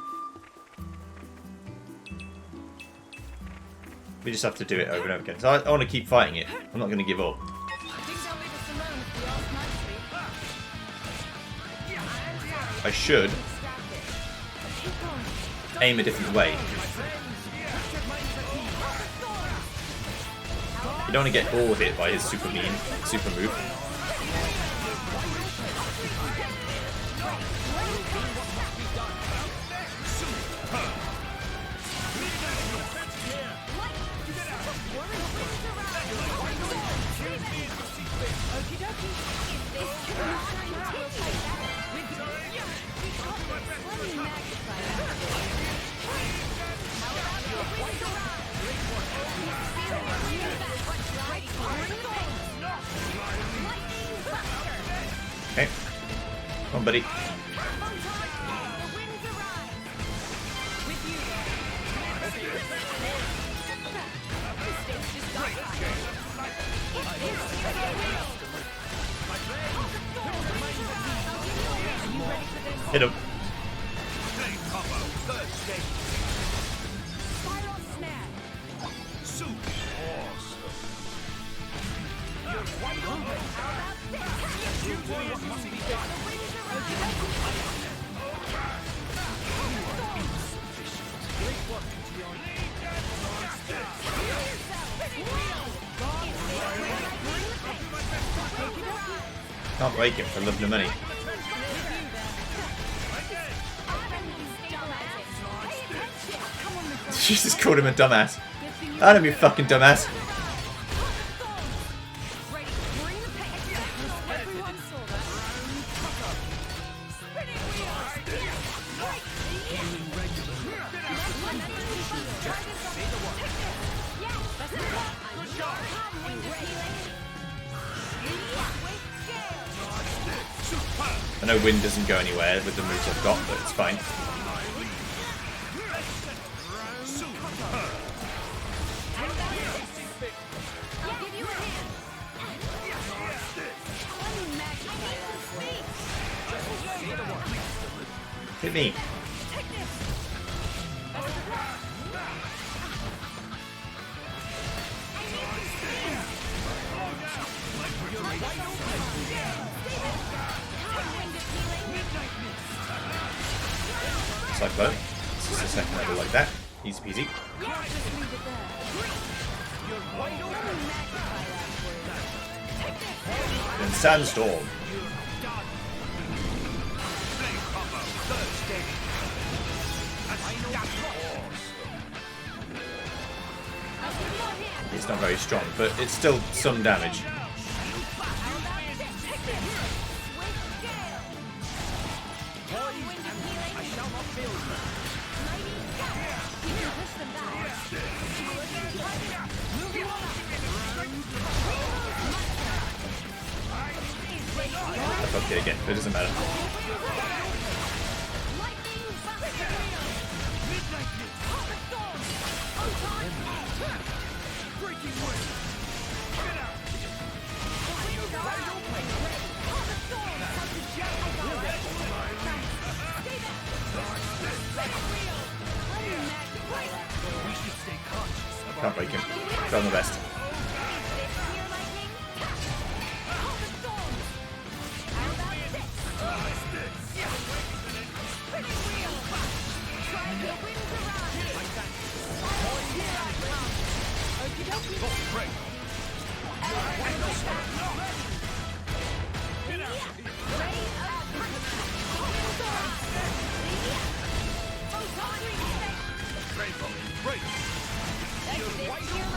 We just have to do it over and over again. So I want to keep fighting it. I'm not going to give up. I think I'll leave us alone if the odds might be. I should aim a different way. You don't want to get all hit by his super move. Okay. Come on, buddy. Hit him. Can't break him for love nor money. She just called him a dumbass. I don't be fucking dumbass. I know wind doesn't go anywhere with the moves I've got, but it's fine. Hit me. Cyclone. This is the second level like that. Easy peasy. And Sandstorm. It's not very strong, but it's still some damage. I fucked it again, but it doesn't matter. Can't break him. Try my best.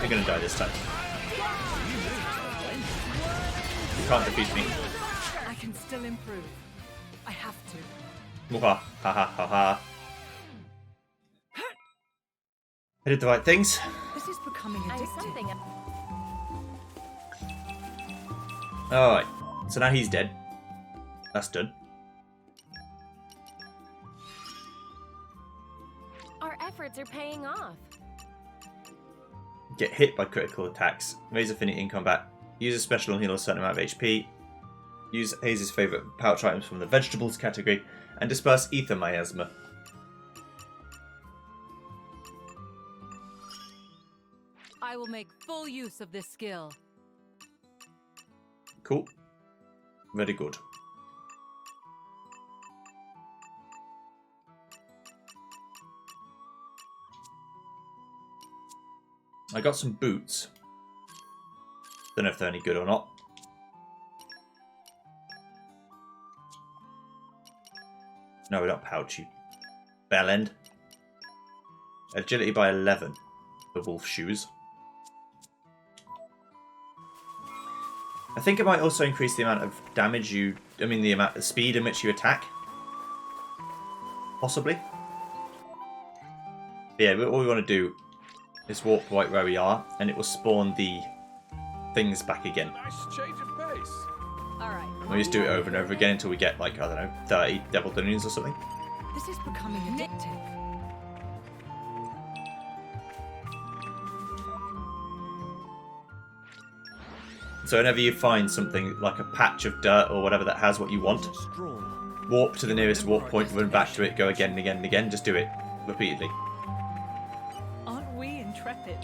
You're gonna die this time. You can't defeat me. I can still improve. I have to. Muha. Ha ha ha ha. I did the right things. This is becoming addictive. Alright. So now he's dead. That's done. Our efforts are paying off. Get hit by critical attacks. Raise affinity in combat. Use a special and heal a certain amount of HP. Use Haze's favourite pouch items from the vegetables category. And disperse ether miasma. I will make full use of this skill. Cool. Very good. I got some boots. Don't know if they're any good or not. No, we're not pouchy. Bell end. Agility by 11. The wolf shoes. I think it might also increase the amount of damage you... I mean, the amount of speed in which you attack. Possibly. But yeah, all we want to do is walk right where we are, and it will spawn the things back again. Nice change of pace. Alright. We just do it over and over again until we get, like, I don't know, 30 Devil Dungeons or something. This is becoming addictive. So whenever you find something like a patch of dirt or whatever that has what you want, Stroll. warp to the nearest warp point, run back to it, go again and again and again. Just do it repeatedly. Aren't we intrepid?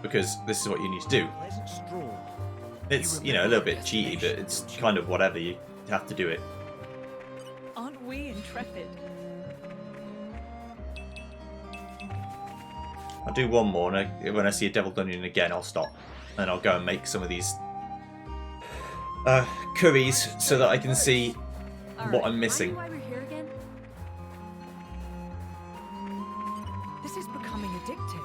Because this is what you need to do. Pleasant stroll. It's, you know, a little bit cheaty, but it's kind of whatever. You have to do it. Aren't we intrepid? I'll do one more, and when I see a Devil Dungeon again, I'll stop. And I'll go and make some of these curries so that I can see what I'm missing. Why we're here again? This is becoming addictive.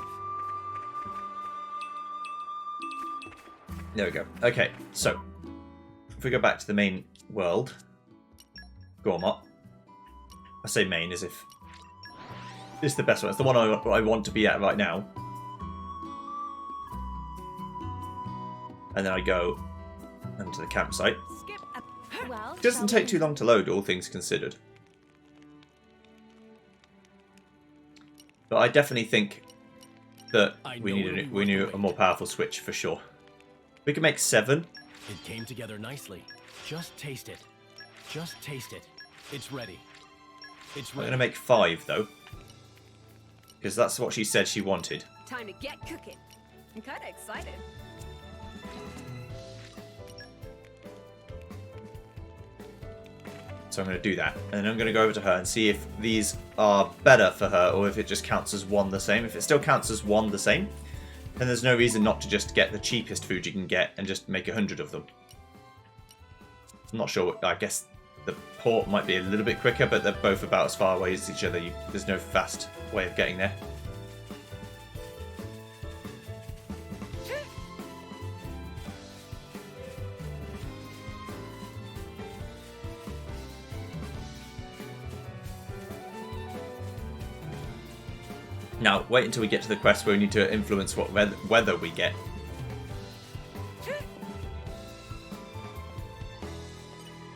There we go. Okay, so if we go back to the main world, Gormott. I say main as if it's the best one. It's the one I want to be at right now. And then I go into the campsite. Skip up. Well, It doesn't take too long to load, all things considered. But I definitely think that we need a more powerful switch for sure. We can make 7. It came together nicely. Just taste it. Just taste it. It's ready. It's I'm ready. going to make 5 though. Because that's what she said she wanted. Time to get cooking. I'm kind of excited. So I'm going to do that. And then I'm going to go over to her and see if these are better for her or if it just counts as 1 the same. If it still counts as 1 the same, then there's no reason not to just get the cheapest food you can get and just make 100 of them. I'm not sure. I guess the port might be a little bit quicker, but they're both about as far away as each other. There's no fast way of getting there. Now, wait until we get to the quest where we need to influence what weather we get.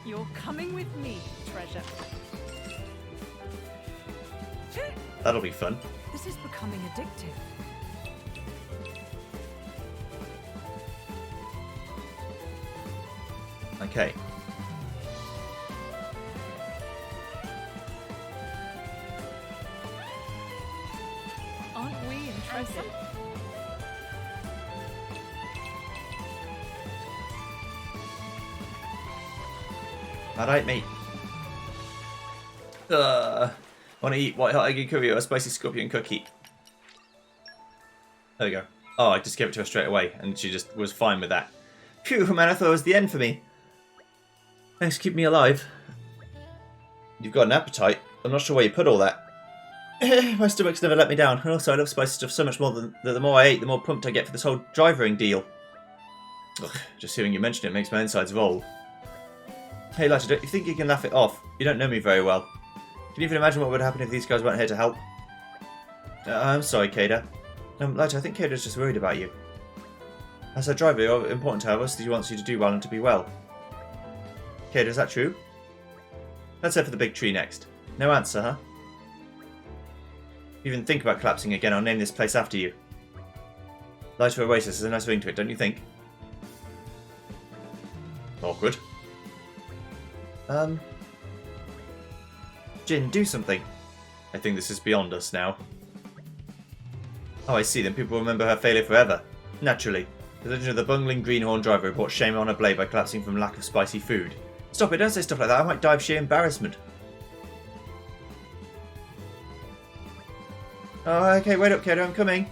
You're coming with me, treasure. That'll be fun. This is becoming addictive. Okay. Aren't we intrepid? Alright, mate. Want to eat white hot egg curry or a spicy scorpion cookie? There we go. Oh, I just gave it to her straight away, and she just was fine with that. Phew, man, I thought it was the end for me. Thanks for keeping me alive. You've got an appetite. I'm not sure where you put all that. My stomach's never let me down. And also, I love spicy stuff so much more that the more I ate, the more pumped I get for this whole drivering deal. Ugh, just hearing you mention it makes my insides roll. Hey, Lighter, don't you think you can laugh it off? You don't know me very well. Can you even imagine what would happen if these guys weren't here to help? I'm sorry, Kada. Lighter, I think Kada's just worried about you. As her driver, you're important to her. She wants you to do well and to be well. Kada, is that true? Let's head for the big tree next. No answer, huh? If you even think about collapsing again, I'll name this place after you. Lighter Oasis has a nice ring to it, don't you think? Awkward. Jin, do something. I think this is beyond us now. Oh, I see. Then people will remember her failure forever. Naturally. The legend of the bungling greenhorn driver who brought shame on her blade by collapsing from lack of spicy food. Stop it, don't say stuff like that. I might die of sheer embarrassment. Oh, okay, wait up, kiddo, I'm coming.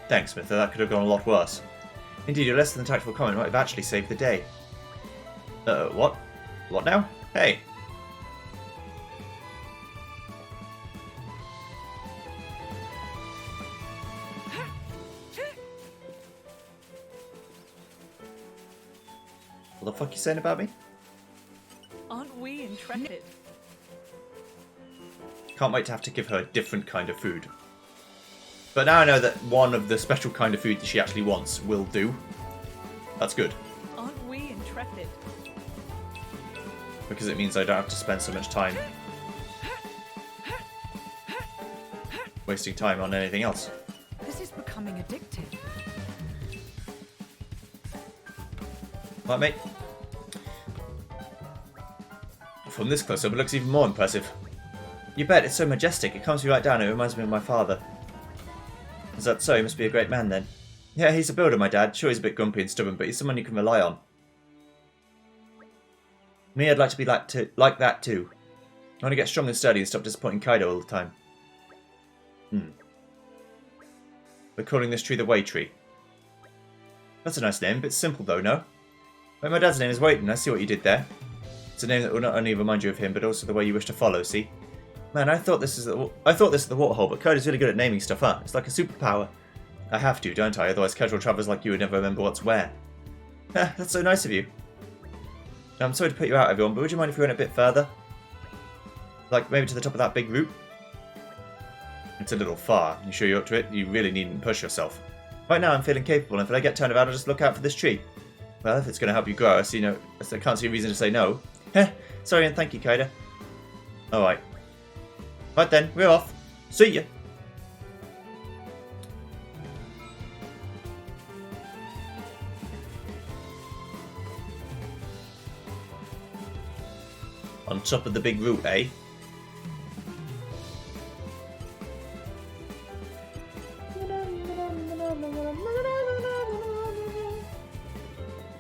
Thanks, Smitha, that could have gone a lot worse. Indeed, your less than tactful comment might have actually saved the day. What? What now? Hey! What the fuck you saying about me? Aren't we intrepid? Can't wait to have to give her a different kind of food. But now I know that one of the special kind of food that she actually wants will do. That's good. Aren't we intrepid? Because it means I don't have to spend so much time wasting time on anything else. This is becoming addictive. Right, mate? From this close-up, it looks even more impressive. You bet, it's so majestic. It calms me right down. It reminds me of my father. Is that so? He must be a great man, then. Yeah, he's a builder, my dad. Sure, he's a bit grumpy and stubborn, but he's someone you can rely on. Me, I'd like to be like that, too. I want to get strong and sturdy and stop disappointing Kaido all the time. We're calling this tree the Way Tree. That's a nice name, a bit simple, though, no? Well, my dad's name is Waiton. I see what you did there. It's a name that will not only remind you of him, but also the way you wish to follow, see? Man, I thought this is the waterhole, but Kaido's really good at naming stuff, huh? It's like a superpower. I have to, don't I? Otherwise casual travellers like you would never remember what's where. That's so nice of you. I'm sorry to put you out, everyone, but would you mind if we went a bit further? Like, maybe to the top of that big root? It's a little far. You sure you're up to it? You really needn't push yourself. Right now I'm feeling capable, and if I get turned about, I'll just look out for this tree. Well, if it's going to help you grow, I can't see a reason to say no. Sorry and thank you, Kaido. Alright. Right then, we're off. See ya! On top of the big root, eh?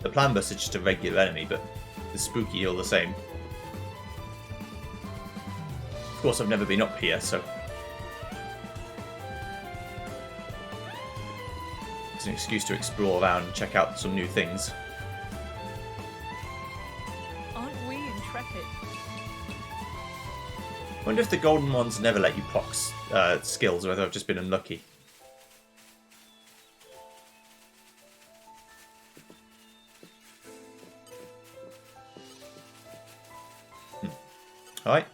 The plan bus is just a regular enemy, but it's spooky all the same. Of course, I've never been up here, so it's an excuse to explore around and check out some new things. Aren't we intrepid? I wonder if the golden ones never let you proc skills, or whether I've just been unlucky. Alright.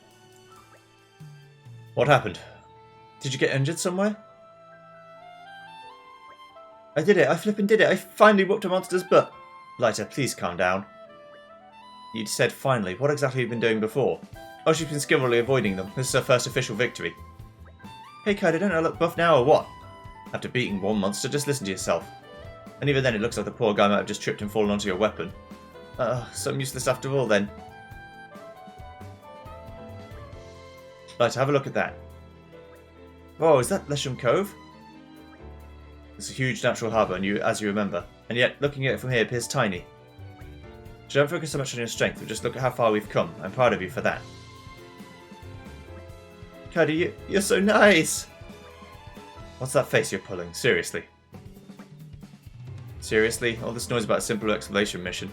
What happened? Did you get injured somewhere? I did it. I flippin' did it. I finally whooped a monster's butt. Lighter, please calm down. You'd said finally. What exactly have you been doing before? Oh, she's been skillfully avoiding them. This is her first official victory. Hey, Kaido, don't I look buff now or what? After beating one monster, just listen to yourself. And even then, it looks like the poor guy might have just tripped and fallen onto your weapon. So I'm useless after all, then. Right, have a look at that. Oh, is that Lesham Cove? It's a huge natural harbour, as you remember. And yet, looking at it from here appears tiny. So don't focus so much on your strength, but just look at how far we've come. I'm proud of you for that. Kaido, you're so nice! What's that face you're pulling? Seriously. Seriously? All this noise about a simple exploration mission.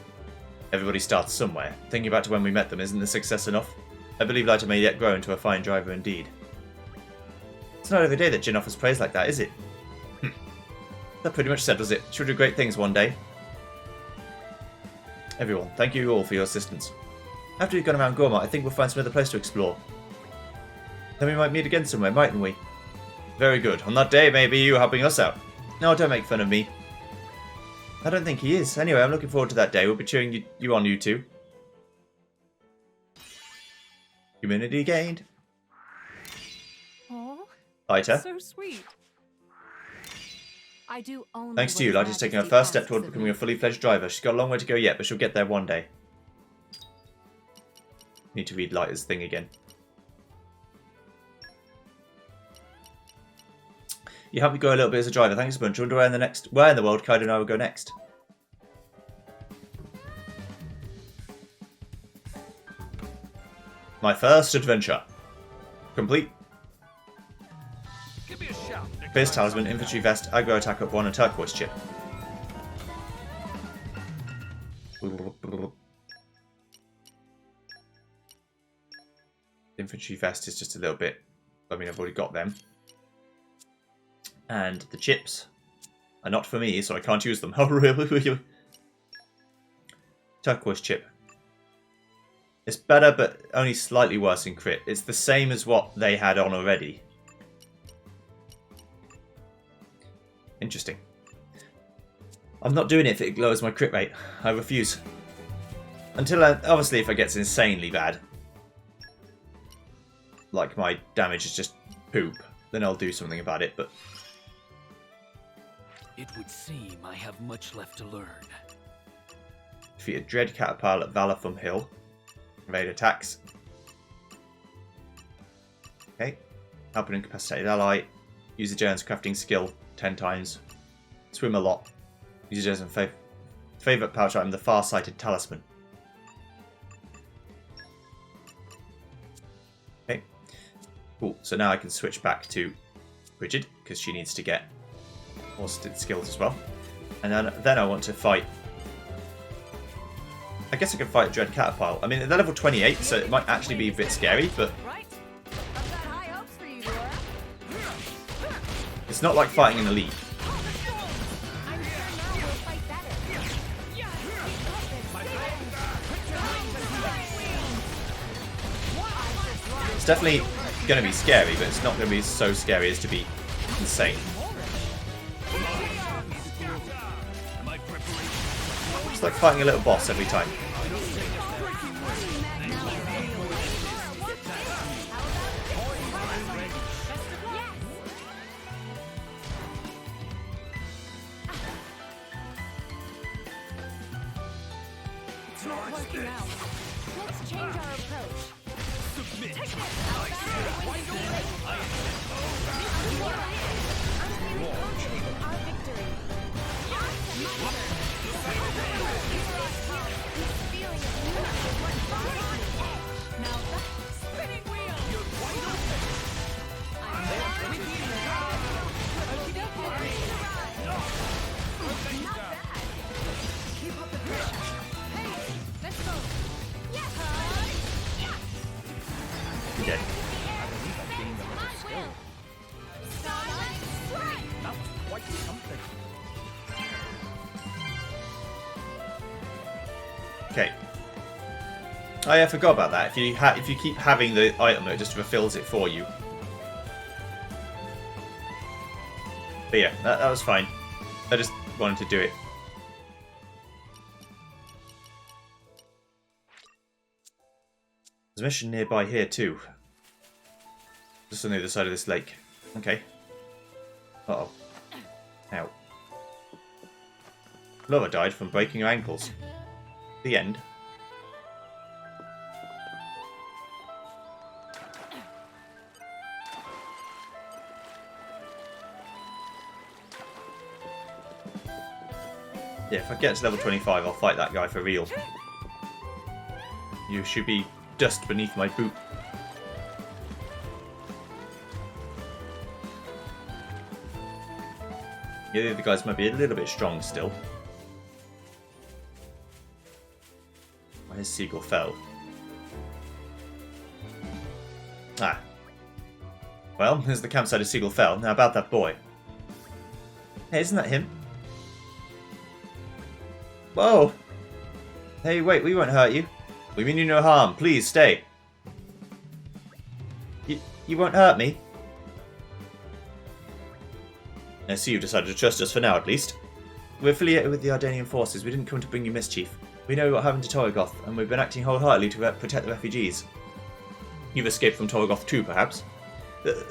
Everybody starts somewhere. Thinking back to when we met them, isn't this success enough? I believe Lighter may yet grow into a fine driver indeed. It's not every day that Jin offers praise like that, is it? That pretty much settles it. She'll do great things one day. Everyone, thank you all for your assistance. After we've gone around Gorma, I think we'll find some other place to explore. Then we might meet again somewhere, mightn't we? Very good. On that day, maybe you helping us out. No, don't make fun of me. I don't think he is. Anyway, I'm looking forward to that day. We'll be cheering you on, you two. Community gained. Oh, Lighter. so sweet. I do only Thanks to you, what Lighter's taking her Majesty first step asks toward of becoming me. a fully fledged driver. She's got a long way to go yet, but she'll get there one day. Need to read Lighter's thing again. You helped me grow a little bit as a driver. Thanks a bunch. I wonder where in the world Kaido and I will go next. My first adventure. Complete. Pierce Talisman, Infantry Vest, Aggro Attack up 1, and Turquoise Chip. Infantry Vest is just a little bit... I mean, I've already got them. And the chips are not for me, so I can't use them. Oh, really? Turquoise Chip. It's better, but only slightly worse in crit. It's the same as what they had on already. Interesting. I'm not doing it if it lowers my crit rate. I refuse. Until, obviously, if it gets insanely bad, like my damage is just poop, then I'll do something about it, but... It would seem I have much left to learn. Defeat a Dread Caterpillar at Valorthum Hill. Evade attacks. Okay. Help an incapacitated ally. Use the Jones crafting skill 10 times. Swim a lot. Use your Jones favourite pouch item, the Far-Sighted Talisman. Okay. Cool. So now I can switch back to Bridget, because she needs to get more skills as well. And then I want to fight... I guess I can fight Dread Caterpillar. I mean, they're level 28, so it might actually be a bit scary, but... It's not like fighting in the league. It's definitely going to be scary, but it's not going to be so scary as to be insane. It's like fighting a little boss every time. It's not working out. Let's change our approach. Submit. Our victory. Now that's spinning wheel. You're wide open. I'm there with you. Not bad. Keep up the pressure. Hey, let's go. Yes. Okay. Okay. Oh yeah, I forgot about that. If you keep having the item, it just refills it for you. But yeah, that was fine. I just wanted to do it. There's a mission nearby here too. Just on the other side of this lake. Okay. Uh-oh. Ow. Lora died from breaking her ankles. The end. Yeah, if I get to level 25, I'll fight that guy for real. You should be dust beneath my boot. Yeah, the other guys might be a little bit strong still. His seagull fell. Ah. Well, there's the campsite of Seagull Fell. Now about that boy. Hey, isn't that him? Whoa! Hey, wait, we won't hurt you. We mean you no harm. Please, stay. You won't hurt me? I see you've decided to trust us for now, at least. We're affiliated with the Ardanian forces. We didn't come to bring you mischief. We know what happened to Torgoth, and we've been acting wholeheartedly to protect the refugees. You've escaped from Torgoth too, perhaps?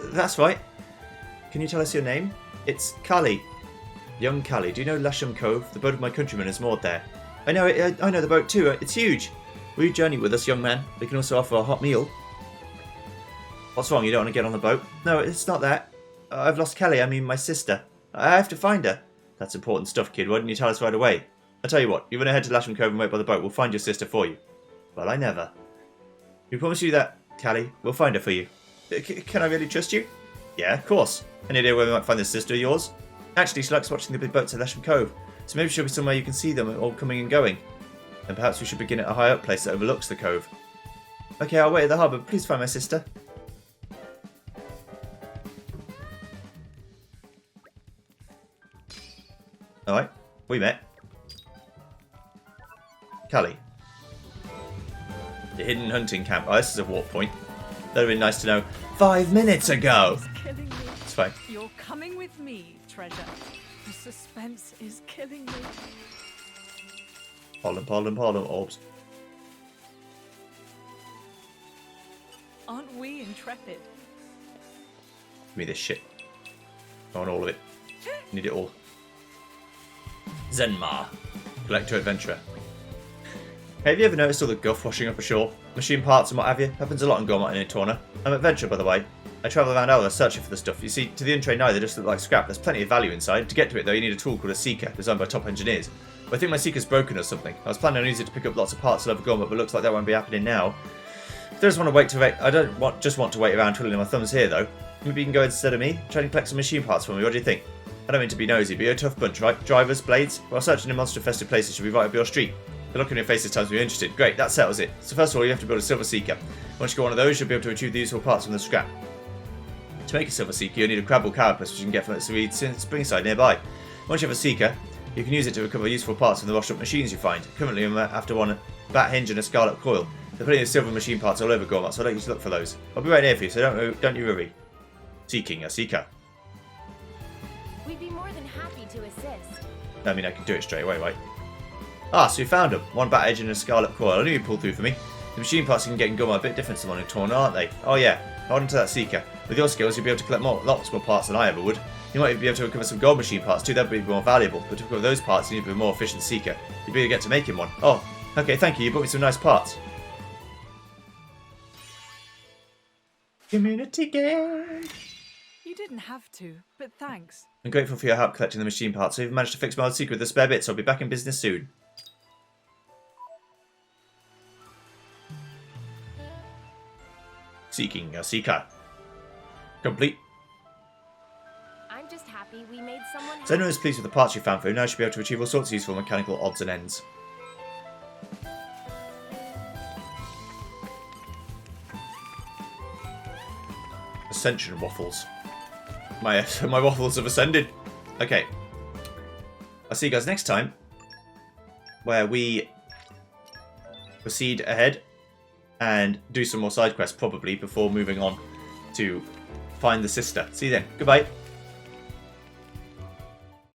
That's right. Can you tell us your name? It's Kali. Young Kali. Do you know Lasham Cove? The boat of my countrymen is moored there. I know it. I know the boat too. It's huge. Will you journey with us, young man? We can also offer a hot meal. What's wrong? You don't want to get on the boat? No, it's not that. I've lost Kelly. I mean, my sister. I have to find her. That's important stuff, kid. Why didn't you tell us right away? I'll tell you what, you run ahead to Lasham Cove and wait by the boat. We'll find your sister for you. Well, I never. We promise you that, Callie. We'll find her for you. Can I really trust you? Yeah, of course. Any idea where we might find this sister of yours? Actually, she likes watching the big boats at Lesham Cove, so maybe she'll be somewhere you can see them all coming and going. And perhaps we should begin at a high up place that overlooks the cove. Okay, I'll wait at the harbour. Please find my sister. Alright, we met. Callie. The hidden hunting camp. Oh, this is a warp point. That would have been nice to know 5 minutes ago. It's killing me. It's fine. You're coming with me, treasure. The suspense is killing me. Pollen, orbs. Aren't we intrepid? Give me this shit. I want all of it. Need it all. Zenmar. Collector Adventurer. Have you ever noticed all the guff washing up ashore? Machine parts and what have you? Happens a lot in Gormott and in Torna. I'm an adventurer, by the way. I travel around Owler searching for the stuff. You see, to the untrained eye, they just look like scrap. There's plenty of value inside. To get to it, though, you need a tool called a Seeker, designed by top engineers. But I think my Seeker's broken or something. I was planning on using it to pick up lots of parts all over Gormott, but looks like that won't be happening now. If I just want to wait I don't just want to wait around twiddling my thumbs here, though. Maybe you can go instead of me. Try and collect some machine parts for me. What do you think? I don't mean to be nosy, but you're a tough bunch, right? Drivers, blades? While searching in monster-infested places should be right up your street. The look on your faces tells me you're interested. Great, that settles it. So first of all, you have to build a Silver Seeker. Once you get one of those, you'll be able to retrieve the useful parts from the scrap. To make a Silver Seeker, you'll need a crab or carapace, which you can get from the Springside nearby. Once you have a Seeker, you can use it to recover useful parts from the washed-up machines you find. Currently, I'm after one bat hinge and a scarlet coil. There are plenty of silver machine parts all over Gormott, so I'd like you to look for those. I'll be right here for you, so don't you worry. Seeking a Seeker. We'd be more than happy to assist. I mean, I can do it straight away, right? Ah, so you found them. One bat edge and a scarlet coil. I knew you'd pull through for me. The machine parts you can get in Gormott are a bit different to the one in Torna, aren't they? Oh yeah, hold on to that Seeker. With your skills, you'll be able to collect lots more parts than I ever would. You might even be able to recover some gold machine parts too, that would be more valuable. But to recover those parts, you need a more efficient Seeker. You'd better get to making one. Oh, okay, thank you. You brought me some nice parts. Community game. You didn't have to, but thanks. I'm grateful for your help collecting the machine parts. I've managed to fix my old Seeker with the spare bits, so I'll be back in business soon. Seeking a Seeker. Complete. I'm just happy we made someone happy. Xeno is pleased with the parts you found for him. Now you should be able to achieve all sorts of useful mechanical odds and ends. Ascension waffles. My waffles have ascended. Okay. I'll see you guys next time, where we proceed ahead and do some more side quests, probably, before moving on to find the sister. See you then. Goodbye.